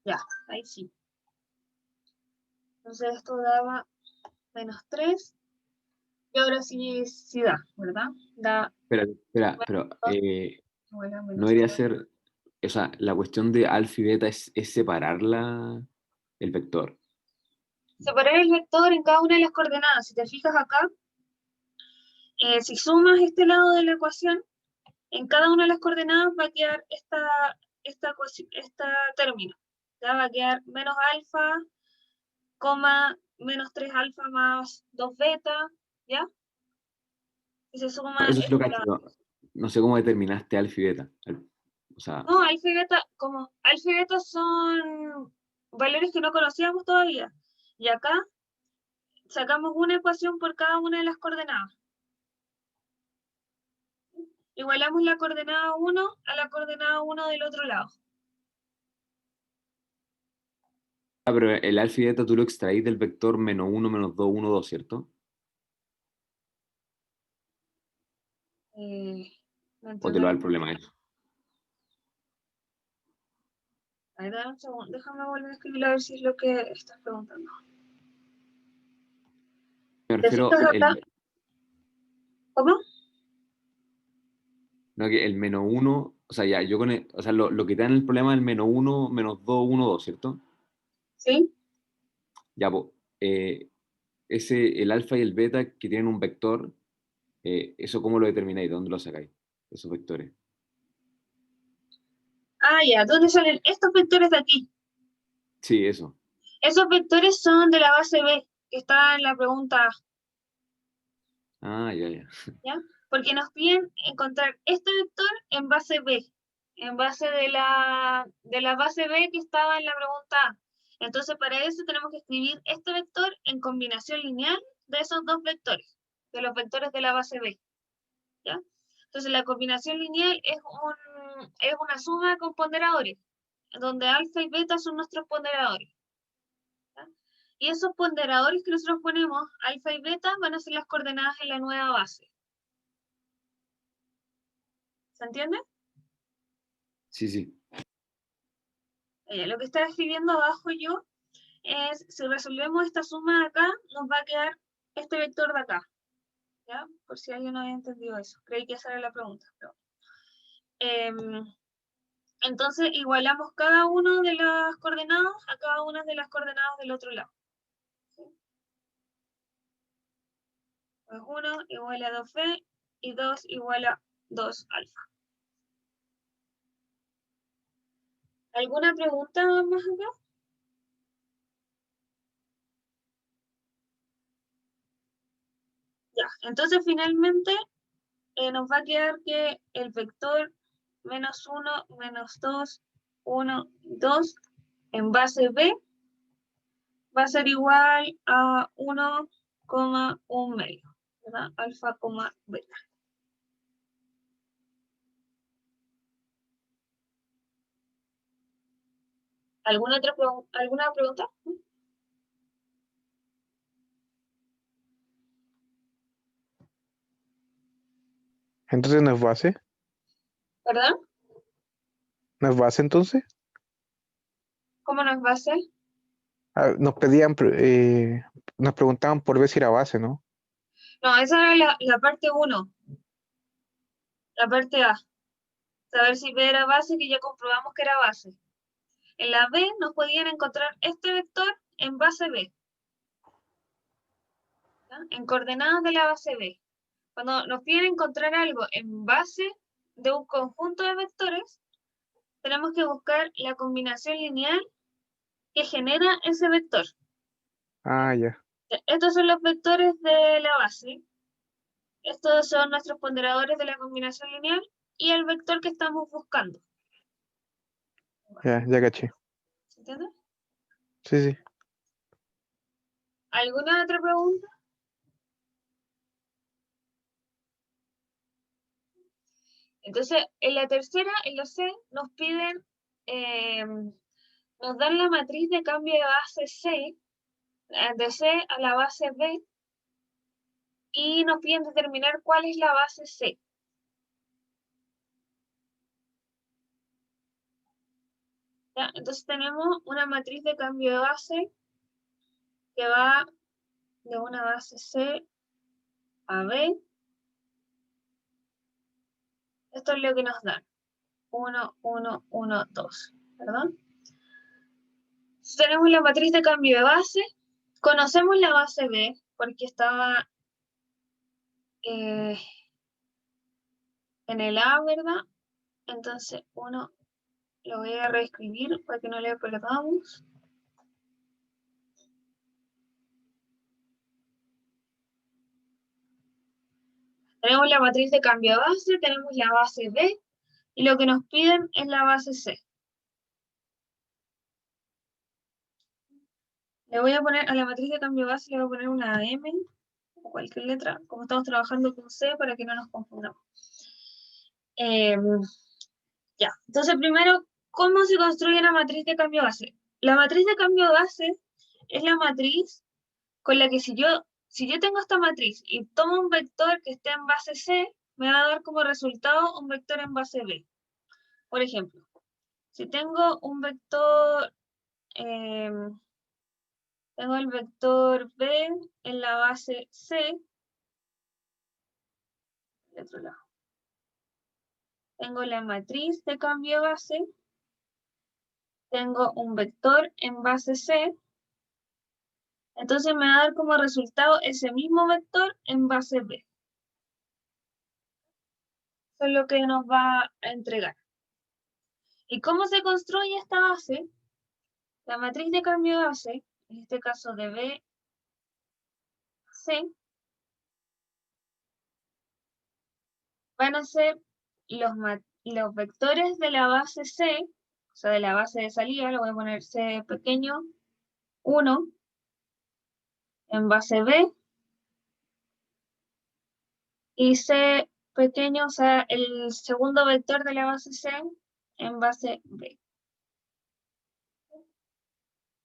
Ya, ahí sí. Entonces esto daba menos 3. Y ahora sí da, ¿verdad? Da Espera, pero igual a no menos debería 3. ser, o sea, la cuestión de alfa y beta es separar el vector. Separar el vector en cada una de las coordenadas. Si te fijas acá, si sumas este lado de la ecuación, en cada una de las coordenadas va a quedar este término. ¿Ya? Va a quedar menos alfa, menos 3 alfa más 2 beta, ¿ya? Y se suma Eso es lo que no sé cómo determinaste alfa y beta. O sea, no, alfa y beta, como alfa y beta son valores que no conocíamos todavía. Y acá sacamos una ecuación por cada una de las coordenadas. Igualamos la coordenada 1 a la coordenada 1 del otro lado. pero el alfa y beta tú lo extraís del vector menos 1, menos 2, 1, 2, ¿cierto? No ¿O te lo da el entiendo. problema eso? A ver, dame un segundo. Déjame volver a escribirlo a ver si es lo que estás preguntando. Me ¿Te refiero, fijas acá? ¿Cómo? no, que el menos 1, o sea, ya, yo o sea, lo que te dan el problema es el menos 1, menos 2, 1, 2, ¿cierto? ¿Sí? Ya, pues, el alfa y el beta que tienen un vector, ¿eso cómo lo determináis? ¿De dónde lo sacáis? Esos vectores. Ah, ya. ¿Dónde salen estos vectores de aquí? Sí, eso. Esos vectores son de la base B, que está en la pregunta A. Ah, ya, ya. ¿Ya? Porque nos piden encontrar este vector en base B, en base de la base B que estaba en la pregunta A. Entonces, para eso tenemos que escribir este vector en combinación lineal de esos dos vectores, de los vectores de la base B. ¿Ya? Entonces, la combinación lineal es una suma con ponderadores, donde alfa y beta son nuestros ponderadores. ¿Ya? Y esos ponderadores que nosotros ponemos, alfa y beta, van a ser las coordenadas en la nueva base. ¿Se entiende? Sí, sí. Lo que está escribiendo abajo yo es, si resolvemos esta suma de acá, nos va a quedar este vector de acá. ¿Ya? Por si alguien no había entendido eso. Creí que esa era la pregunta. Pero... entonces igualamos cada una de las coordenadas a cada una de las coordenadas del otro lado. ¿Sí? Pues 1 igual a 2b y 2 igual a 2 alfa. ¿Alguna pregunta más acá? Ya, entonces finalmente nos va a quedar que el vector menos 1, menos 2, 1, 2 en base b va a ser igual a 1,1 medio, ¿verdad? Alfa, beta. ¿Alguna pregunta? Entonces no es base. ¿Verdad? ¿No es base entonces? ¿Cómo no es base? Ah, nos nos preguntaban por ver si era base, ¿no? No, esa era la parte 1, la parte A. Saber si B era base, que ya comprobamos que era base. En la B nos podían encontrar este vector en base B, ¿ya? En coordenadas de la base B. Cuando nos piden encontrar algo en base de un conjunto de vectores, tenemos que buscar la combinación lineal que genera ese vector. Ah, ya. Estos son los vectores de la base. Estos son nuestros ponderadores de la combinación lineal y el vector que estamos buscando. Ya caché. ¿Se entiende? Sí, sí. ¿Alguna otra pregunta? Entonces, en la tercera, en la C, nos piden, nos dan la matriz de cambio de base C, de C a la base B, y nos piden determinar cuál es la base C. ¿Ya? Entonces tenemos una matriz de cambio de base que va de una base C a B. Esto es lo que nos dan. 1, 1, 1, 2. ¿Verdad? Entonces tenemos la matriz de cambio de base. Conocemos la base B porque estaba en el A, ¿verdad? Entonces, uno lo voy a reescribir para que no le perdamos. Tenemos la matriz de cambio de base, tenemos la base B, y lo que nos piden es la base C. Le voy a poner a la matriz de cambio de base, le voy a poner una M, o cualquier letra, como estamos trabajando con C, para que no nos confundamos. Ya, entonces primero, ¿cómo se construye la matriz de cambio de base? La matriz de cambio de base es la matriz con la que si yo tengo esta matriz y tomo un vector que esté en base C, me va a dar como resultado un vector en base B. Por ejemplo, si tengo un vector, tengo el vector B en la base C, del otro lado. Tengo la matriz de cambio de base, tengo un vector en base C, entonces me va a dar como resultado ese mismo vector en base B. Eso es lo que nos va a entregar. ¿Y cómo se construye esta base? La matriz de cambio de base, en este caso de B, C, van a ser los vectores de la base C, o sea, de la base de salida, lo voy a poner C pequeño, 1, en base B, y C pequeño, o sea, el segundo vector de la base C, en base B.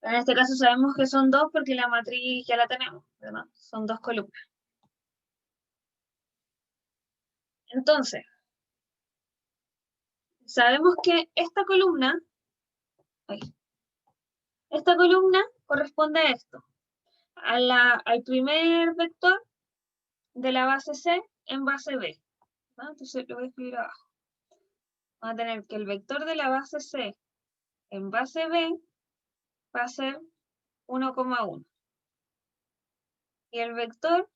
En este caso sabemos que son 2 porque la matriz ya la tenemos, ¿verdad? Son 2 columnas. Entonces, sabemos que esta columna corresponde a esto, al primer vector de la base C en base B. ¿No? Entonces lo voy a escribir abajo. Vamos a tener que el vector de la base C en base B va a ser 1,1. Y el vector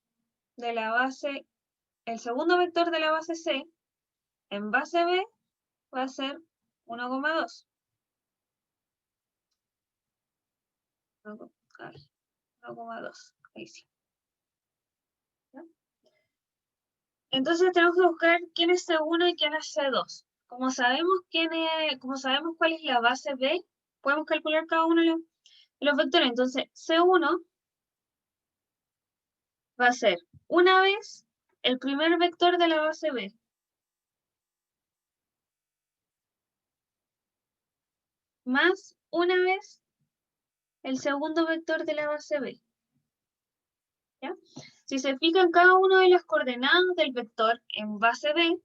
de la base, el segundo vector de la base C en base B va a ser 1,2. 1,2. Ahí sí. ¿Ya? Entonces tenemos que buscar quién es C1 y quién es C2. Como sabemos cuál es la base B, podemos calcular cada uno de los vectores. Entonces C1 va a ser una vez el primer vector de la base B más una vez el segundo vector de la base B. ¿Ya? Si se fijan, cada una de las coordenadas del vector en base B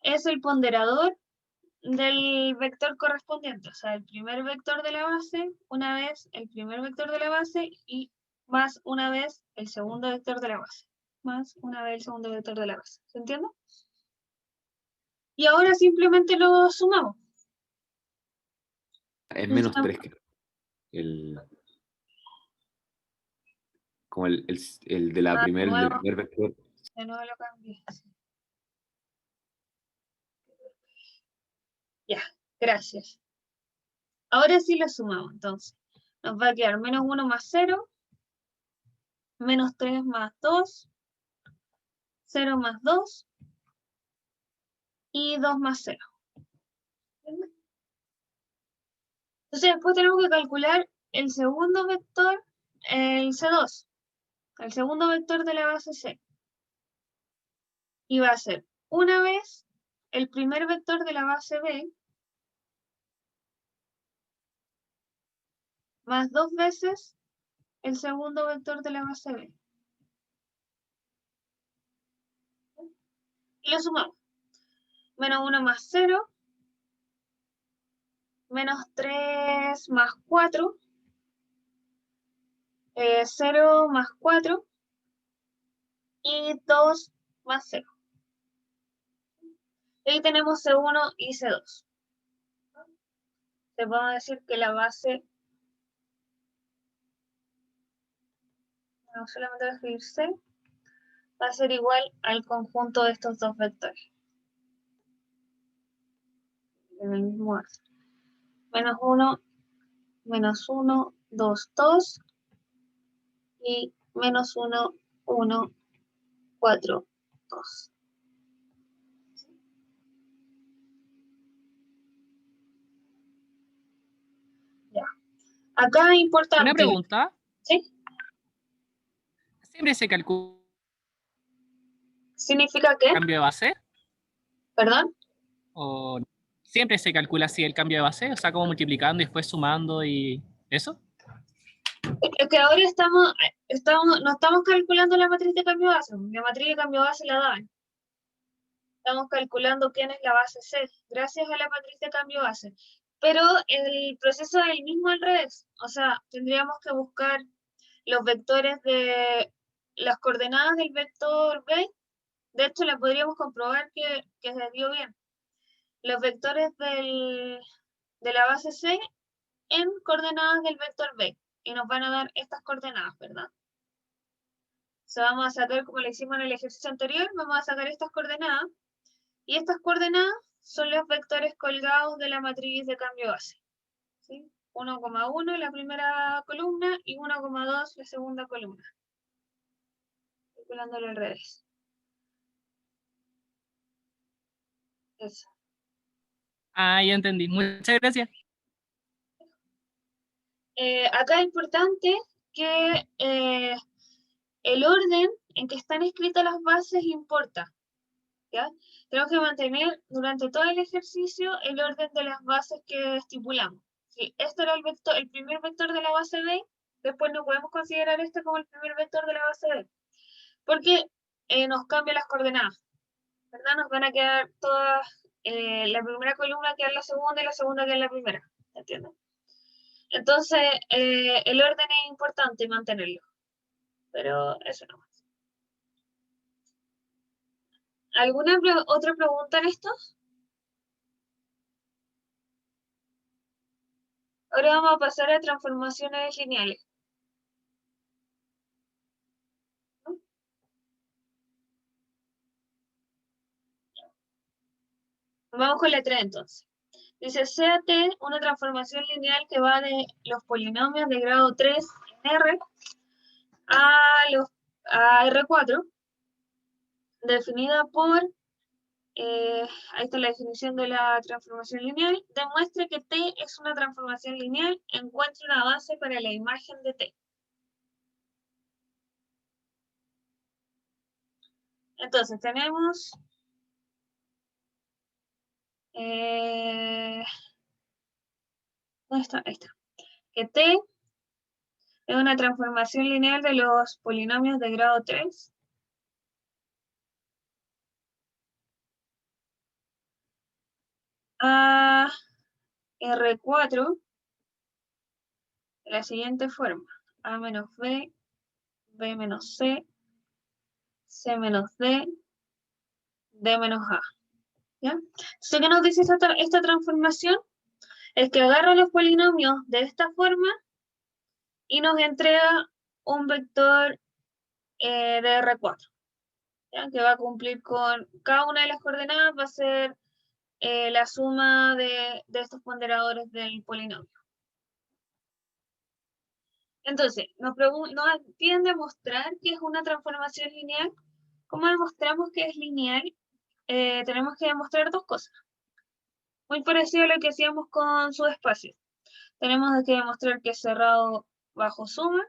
es el ponderador del vector correspondiente. O sea, el primer vector de la base, una vez el primer vector de la base y más una vez el segundo vector de la base. Más una vez el segundo vector de la base. ¿Se entiende? Y ahora simplemente lo sumamos. Es menos 3 que como el de la de del nuevo, primer vector. de nuevo lo cambié. Ya, gracias. Ahora sí lo sumamos, entonces. Nos va a quedar menos 1 más 0, menos 3 más 2, 0 más 2 y 2 más 0. ¿Entiendes? Entonces después tenemos que calcular el segundo vector, el C2, el segundo vector de la base C. Y va a ser una vez el primer vector de la base B más 2 veces el segundo vector de la base B. Y lo sumamos. Menos 1 más 0, menos 3 más 4, 0 más 4 y 2 más 0. Y ahí tenemos C1 y C2. Te podemos decir que la base, no solamente voy a escribir C, va a ser igual al conjunto de estos dos vectores. En el mismo orden. Menos 1, 2, 2 y menos 1, 1, 4, 2. Ya. Acá es importante. Una pregunta. ¿Sí? ¿Siempre se calcula ¿Significa qué? el cambio de base? ¿Perdón? ¿O siempre se calcula así el cambio de base? O sea, como multiplicando y después sumando y eso. Es que ahora no estamos calculando la matriz de cambio de base. La matriz de cambio de base la dan. Estamos calculando quién es la base C, gracias a la matriz de cambio de base. Pero el proceso es el mismo al revés. O sea, tendríamos que buscar los vectores de las coordenadas del vector B. De hecho, la podríamos comprobar que se dio bien. Los vectores de la base C en coordenadas del vector B. Y nos van a dar estas coordenadas, ¿verdad? O sea, vamos a sacar, como le hicimos en el ejercicio anterior, vamos a sacar estas coordenadas. Y estas coordenadas son los vectores colgados de la matriz de cambio base. ¿Sí? 1,1 la primera columna y 1,2 la segunda columna. Calculándolo al revés. Eso. Ah, ya entendí. Muchas gracias. Acá es importante que el orden en que están escritas las bases importa. ¿Ya? Tenemos que mantener durante todo el ejercicio el orden de las bases que estipulamos. Si este era el primer vector de la base B, después no podemos considerar este como el primer vector de la base B, porque nos cambia las coordenadas, ¿verdad? Nos van a quedar todas, la primera columna queda en la segunda y la segunda queda en la primera, ¿entienden? Entonces, el orden es importante mantenerlo, pero eso no más. ¿Alguna otra pregunta en esto? Ahora vamos a pasar a transformaciones lineales. Vamos con la 3 entonces. Dice, sea T una transformación lineal que va de los polinomios de grado 3 en R a R4, definida por, ahí está la definición de la transformación lineal, demuestre que T es una transformación lineal, encuentre una base para la imagen de T. Entonces tenemos ¿dónde está? Ahí está. Que T es una transformación lineal de los polinomios de grado 3 a R4 de la siguiente forma: A menos B, B menos C, C menos D, D menos A. ¿Ya? Entonces, ¿qué nos dice esta transformación? Es que agarra los polinomios de esta forma y nos entrega un vector de R4, ¿ya? Que va a cumplir con cada una de las coordenadas, va a ser la suma de estos ponderadores del polinomio. Entonces, nos piden demostrar que es una transformación lineal. ¿Cómo demostramos que es lineal? Tenemos que demostrar dos cosas. Muy parecido a lo que hacíamos con subespacio. Tenemos que demostrar que es cerrado bajo suma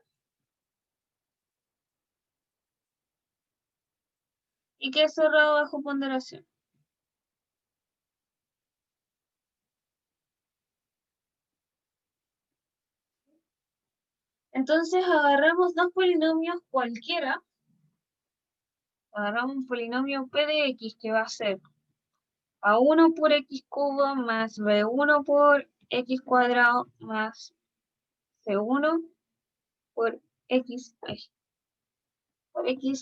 y que es cerrado bajo ponderación. Entonces agarramos dos polinomios cualquiera. Agarramos un polinomio P de X que va a ser A1 por X cubo más B1 por X cuadrado más C1 por X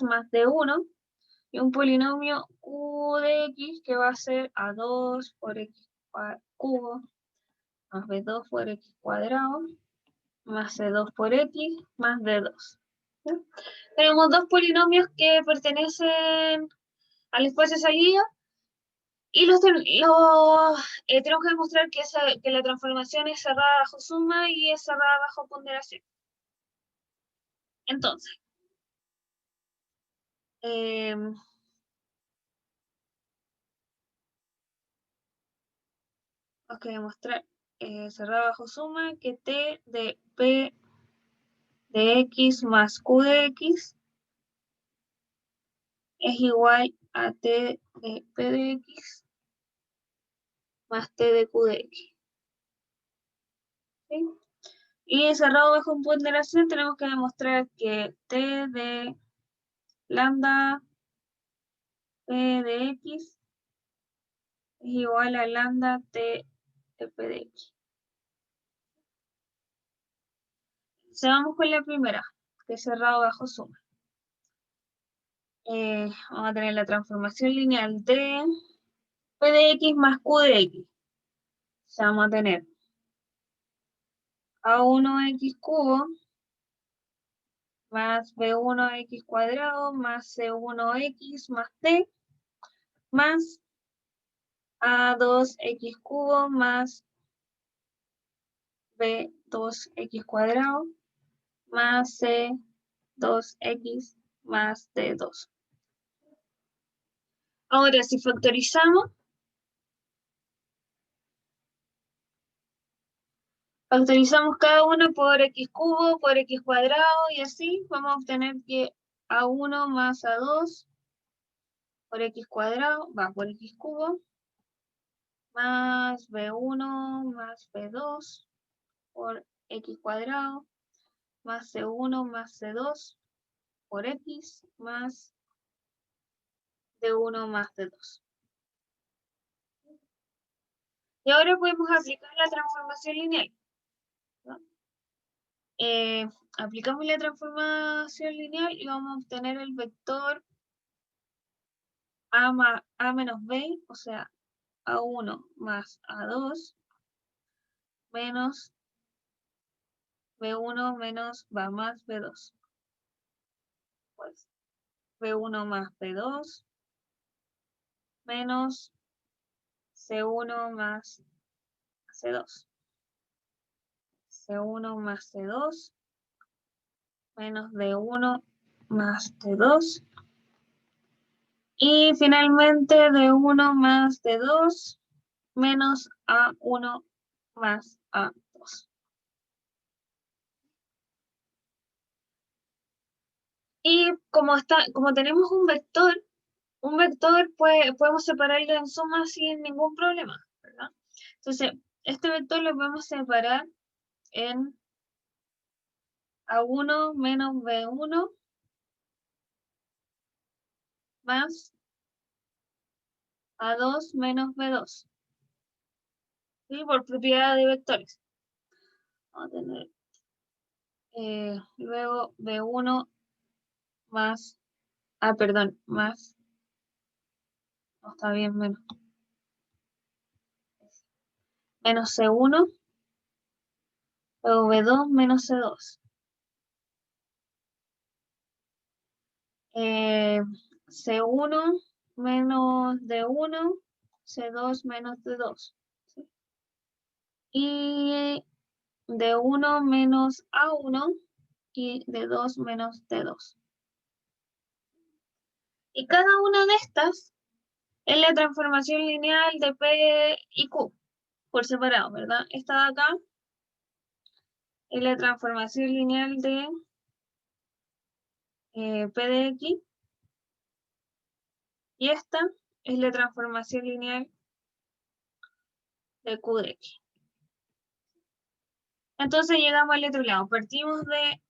más D1, y un polinomio Q de X que va a ser A2 por X cubo más B2 por X cuadrado más C2 por X más D2. ¿Sí? Tenemos dos polinomios que pertenecen al espacio salido y tenemos que demostrar que la transformación es cerrada bajo suma y es cerrada bajo ponderación. Entonces, tenemos que demostrar cerrada bajo suma que T de P de X más Q de X es igual a T de P de X más T de Q de X. ¿Sí? Y cerrado bajo ponderación tenemos que demostrar que T de lambda P de X es igual a lambda T de P de X. Entonces vamos con la primera, que es cerrado bajo suma. Vamos a tener la transformación lineal de P de X más Q de X. O sea, vamos a tener A1X cubo más B1X cuadrado más C1X más D más A2X cubo más B2X cuadrado más C2X más D2. Ahora, si factorizamos cada uno por X cubo, por X cuadrado y así, vamos a obtener que A1 más A2 por X cuadrado va por X cubo más B1 más B2 por X cuadrado más C1 más C2 por X más D1 más D2. Y ahora podemos aplicar la transformación lineal, ¿no? Aplicamos la transformación lineal y vamos a obtener el vector A menos B, o sea, A1 más A2, menos B1 menos más B2. Pues B1 más B2, menos C1 más C2. C1 más C2, menos D1 más D2. Y finalmente D1 más D2 menos A1 más A2. Y como tenemos un vector podemos separarlo en suma sin ningún problema, ¿verdad? Entonces, este vector lo podemos separar en A1 menos B1 más A2 menos B2. ¿Sí? Por propiedad de vectores. Vamos a tener luego B1 más, más, no está bien, menos C1, luego B2 menos C2. C1 menos D1, C2 menos D2. ¿Sí? Y D1 menos A1 y D2 menos D2. Y cada una de estas es la transformación lineal de P y Q por separado, ¿verdad? Esta de acá es la transformación lineal de P de X y esta es la transformación lineal de Q de X. Entonces llegamos al otro lado. Partimos de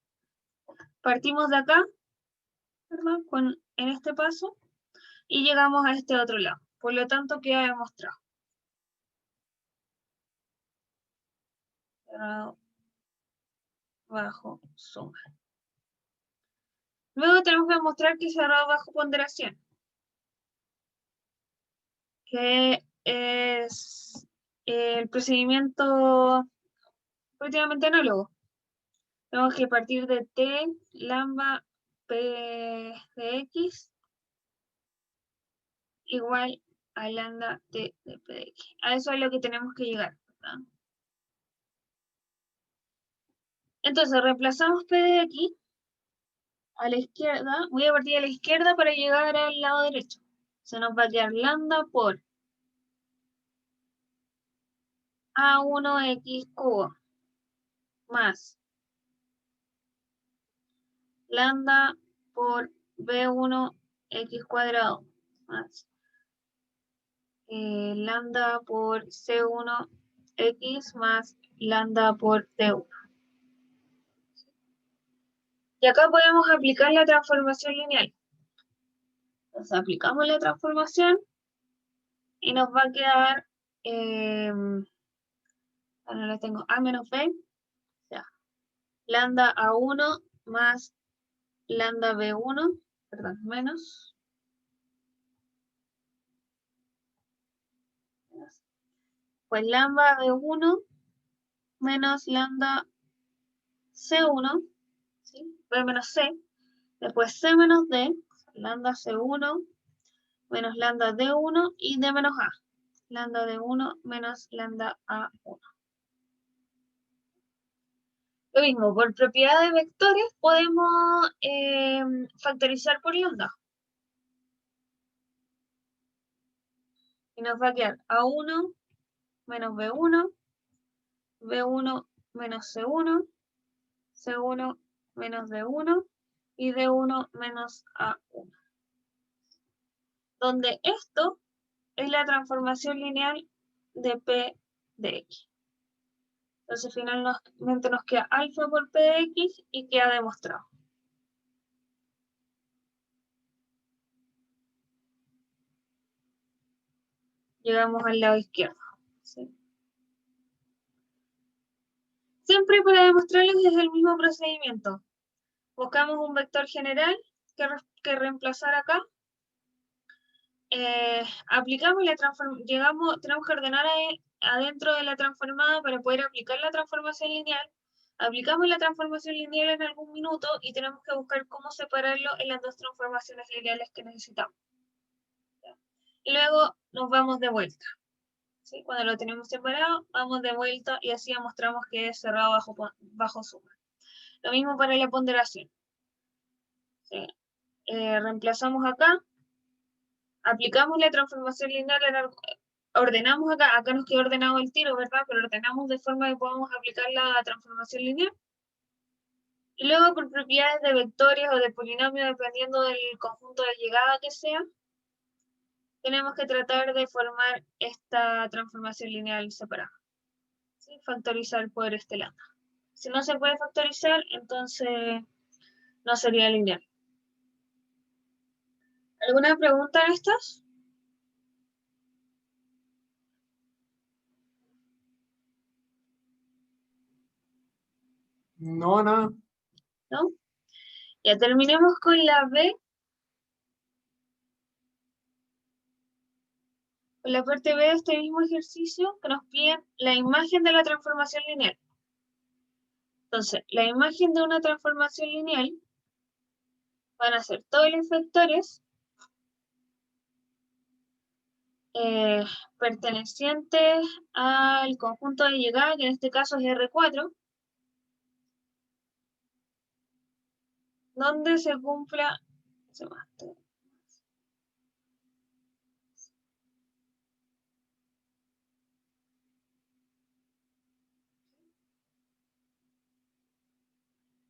acá, ¿verdad? En este paso y llegamos a este otro lado. Por lo tanto, queda demostrado. Cerrado bajo suma. Luego tenemos que demostrar que es cerrado bajo ponderación, que es el procedimiento prácticamente análogo. Tenemos que partir de T, lambda, P de X, igual a lambda T de P de X. A eso es lo que tenemos que llegar, ¿verdad? Entonces, reemplazamos P de X a la izquierda. Voy a partir a la izquierda para llegar al lado derecho. Se nos va a quedar lambda por A1X cubo más lambda por B1X cuadrado más lambda por C1X más lambda por T1. Y acá podemos aplicar la transformación lineal. Entonces aplicamos la transformación y nos va a quedar, ahora le tengo A menos B, o sea, lambda A1 más lambda B1, perdón, menos. Pues lambda B1 menos lambda C1, ¿sí? B menos C, después C menos D, lambda C1 menos lambda D1 y D menos A, lambda D1 menos lambda A1. Lo mismo, por propiedad de vectores podemos factorizar por lambda. Y nos va a quedar A1 menos B1, B1 menos C1, C1 menos D1 y D1 menos A1. Donde esto es la transformación lineal de P de X. Entonces finalmente nos queda alfa por P de X y queda demostrado. Llegamos al lado izquierdo. ¿Sí? Siempre para demostrarles es el mismo procedimiento. Buscamos un vector general que reemplazar acá. aplicamos la transformación, tenemos que ordenar adentro de la transformada para poder aplicar la transformación lineal. Aplicamos la transformación lineal en algún minuto y tenemos que buscar cómo separarlo en las dos transformaciones lineales que necesitamos. ¿Ya? Y luego nos vamos de vuelta. ¿Sí? Cuando lo tenemos separado, vamos de vuelta y así mostramos que es cerrado bajo suma. Lo mismo para la ponderación. ¿Sí? Reemplazamos acá, aplicamos la transformación lineal, ordenamos acá nos quedó ordenado el tiro, ¿verdad? Pero ordenamos de forma que podamos aplicar la transformación lineal. Y luego por propiedades de vectores o de polinomios, dependiendo del conjunto de llegada que sea, tenemos que tratar de formar esta transformación lineal separada. ¿Sí? Factorizar por este lambda. Si no se puede factorizar, entonces no sería lineal. ¿Alguna pregunta en estas? No, nada. ¿No? Ya terminemos con la B. Con la parte B de este mismo ejercicio que nos piden la imagen de la transformación lineal. Entonces, la imagen de una transformación lineal van a ser todos los vectores pertenecientes al conjunto de llegada, que en este caso es R4, donde se cumpla...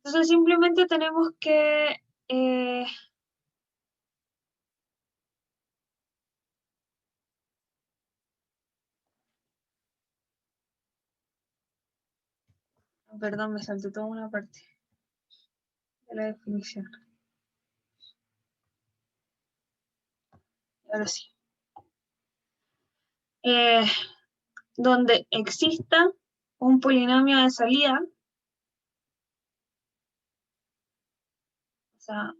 Entonces simplemente tenemos que perdón, me salté toda una parte de la definición. Ahora sí. Donde exista un polinomio de salida, o sea,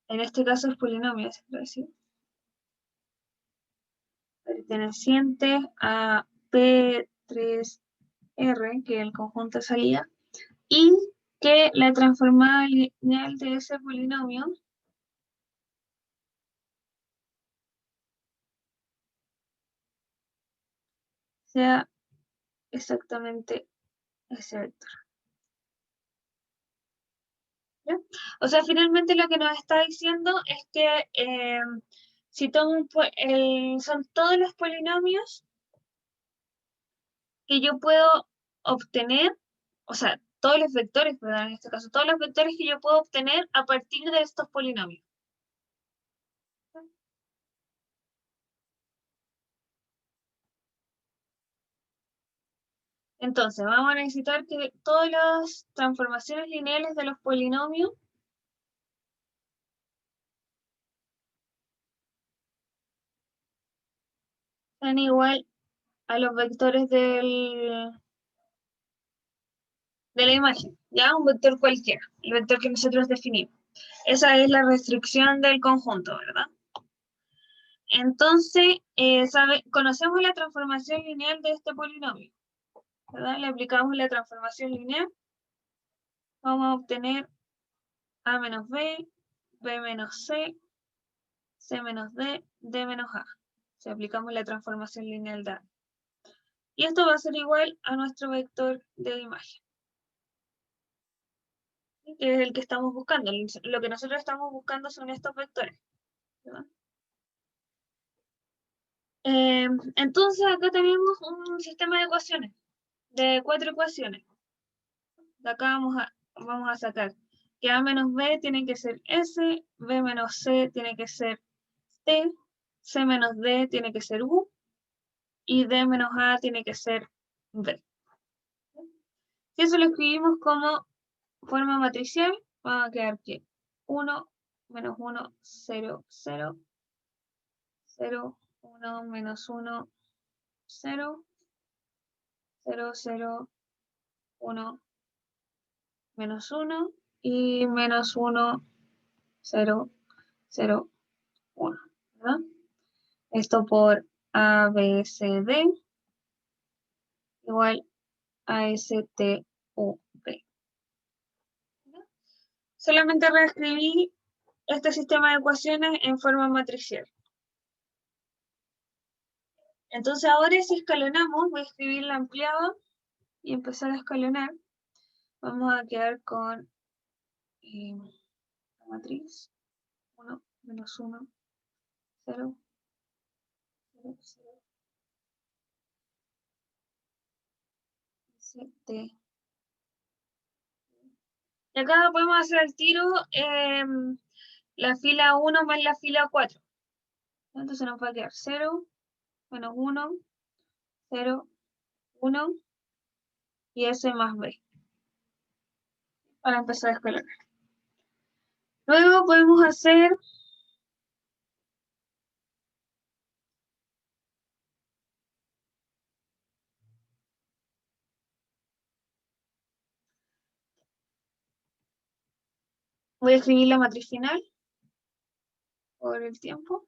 en este caso es polinomio, ¿se puede decir? Perteneciente a P3R, que es el conjunto de salida, y que la transformada lineal de ese polinomio sea exactamente ese vector. ¿Ya? O sea, finalmente lo que nos está diciendo es que si tomo son todos los polinomios que yo puedo obtener, o sea, todos los vectores, perdón, en este caso, todos los vectores que yo puedo obtener a partir de estos polinomios. Entonces, vamos a necesitar que todas las transformaciones lineales de los polinomios sean igual a los vectores de la imagen, ¿ya? Un vector cualquiera, el vector que nosotros definimos. Esa es la restricción del conjunto, ¿verdad? Entonces, conocemos la transformación lineal de este polinomio, ¿verdad? Le aplicamos la transformación lineal, vamos a obtener A menos B, B menos C, C menos D, D menos A. Si aplicamos la transformación lineal de A. Y esto va a ser igual a nuestro vector de imagen, que es el que estamos buscando. Lo que nosotros estamos buscando son estos vectores, ¿verdad? Entonces acá tenemos un sistema de ecuaciones, de 4 ecuaciones. De acá vamos a sacar que A menos B tiene que ser S, B menos C tiene que ser T, C menos D tiene que ser U, y D menos A tiene que ser B. Si eso lo escribimos como forma matricial, va a quedar que 1, menos 1, 0, 0, 0, 1, menos 1, 0, 0, 0, 1, menos 1, y menos 1, 0, 0, 1, ¿verdad? Esto por A, B, C, D igual a S, T, U, V. Solamente reescribí este sistema de ecuaciones en forma matricial. Entonces ahora si escalonamos, voy a escribir la ampliada y empezar a escalonar. Vamos a quedar con la matriz 1, menos 1, 0, 0, 0, S, T. Y acá podemos hacer al tiro la fila 1 más la fila 4. Entonces nos va a quedar 0, menos 1, 0, 1 y S más B. Para empezar a escalonar. Luego podemos hacer voy a escribir la matriz final por el tiempo.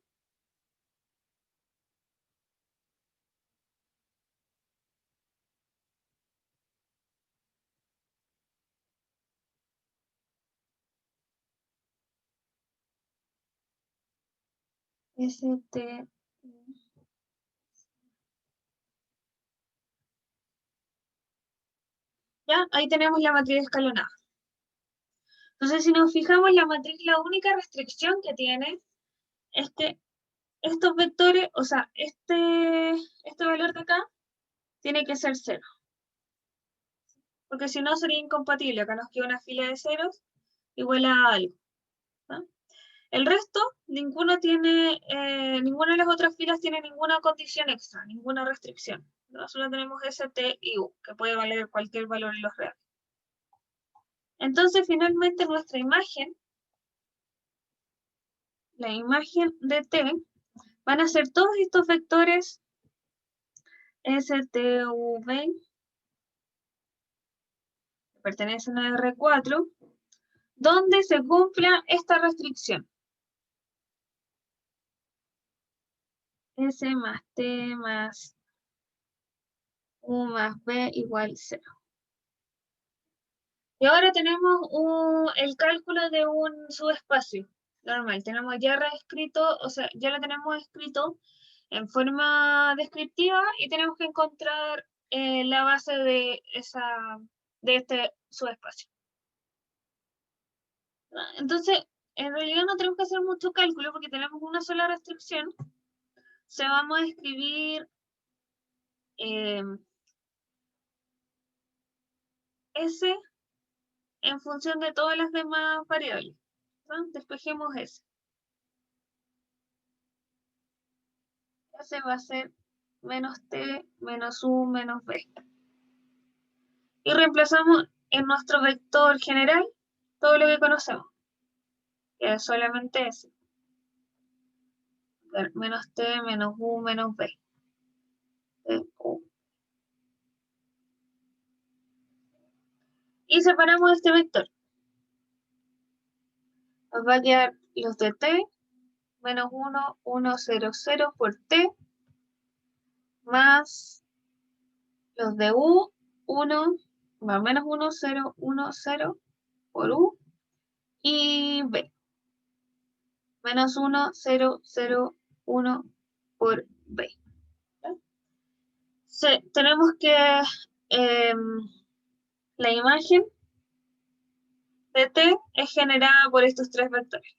ST. Ya, ahí tenemos la matriz escalonada. Entonces, si nos fijamos, la matriz, la única restricción que tiene es que estos vectores, o sea, este valor de acá, tiene que ser 0. Porque si no sería incompatible. Acá nos queda una fila de ceros igual a algo. ¿No? El resto, ninguna de las otras filas tiene ninguna condición extra, ninguna restricción. ¿No? Solo tenemos S, T y U, que puede valer cualquier valor en los reales. Entonces, finalmente, nuestra imagen, la imagen de T, van a ser todos estos vectores S, T, U, V, que pertenecen a R4, donde se cumpla esta restricción. S más T más U más B igual 0. Y ahora tenemos el cálculo de un subespacio normal. Tenemos ya reescrito, o sea, ya lo tenemos escrito en forma descriptiva y tenemos que encontrar la base de este subespacio. Entonces, en realidad no tenemos que hacer mucho cálculo porque tenemos una sola restricción. O sea, vamos a escribir S en función de todas las demás variables. ¿No? Despejemos S. S va a ser menos T, menos U, menos B. Y reemplazamos en nuestro vector general todo lo que conocemos, que es solamente S. Menos T, menos U, menos B. T, U. Y separamos este vector. Nos va a quedar los de T, menos 1, 1, 0, 0 por T, más los de U, 1, más menos 1, 0, 1, 0 por U, y B. Menos 1, 0, 0, 1 por B. Tenemos que la imagen de T es generada por estos tres vectores.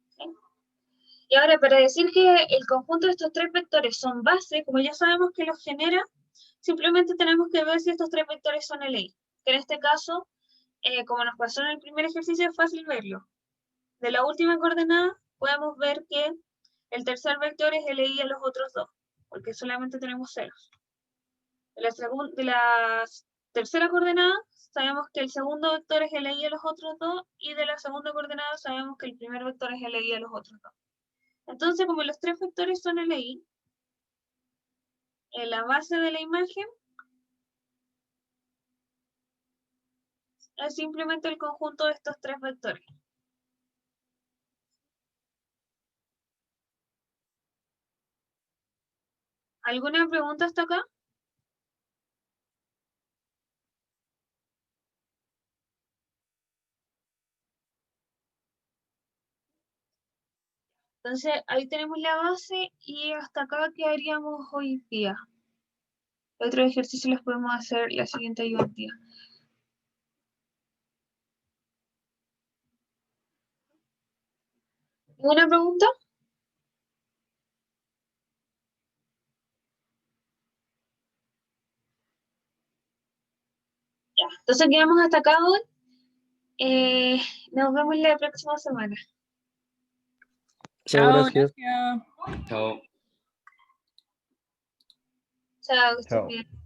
¿Sí? Y ahora, para decir que el conjunto de estos tres vectores son base, como ya sabemos que los genera, simplemente tenemos que ver si estos tres vectores son LI. Que en este caso, como nos pasó en el primer ejercicio, es fácil verlo. De la última coordenada, podemos ver que el tercer vector es LI a los otros dos, porque solamente tenemos ceros. De la tercera coordenada, sabemos que el segundo vector es LI a los otros dos, y de la segunda coordenada sabemos que el primer vector es LI a los otros dos. Entonces, como los tres vectores son LI, en la base de la imagen es simplemente el conjunto de estos tres vectores. ¿Alguna pregunta hasta acá? Entonces, ahí tenemos la base y hasta acá quedaríamos hoy día. Otro ejercicio los podemos hacer la siguiente ayudantía. ¿Alguna pregunta? Ya, entonces quedamos hasta acá hoy. Nos vemos la próxima semana. Chao, gracias. gracias. Chao. Chao, que estés Chao. bien.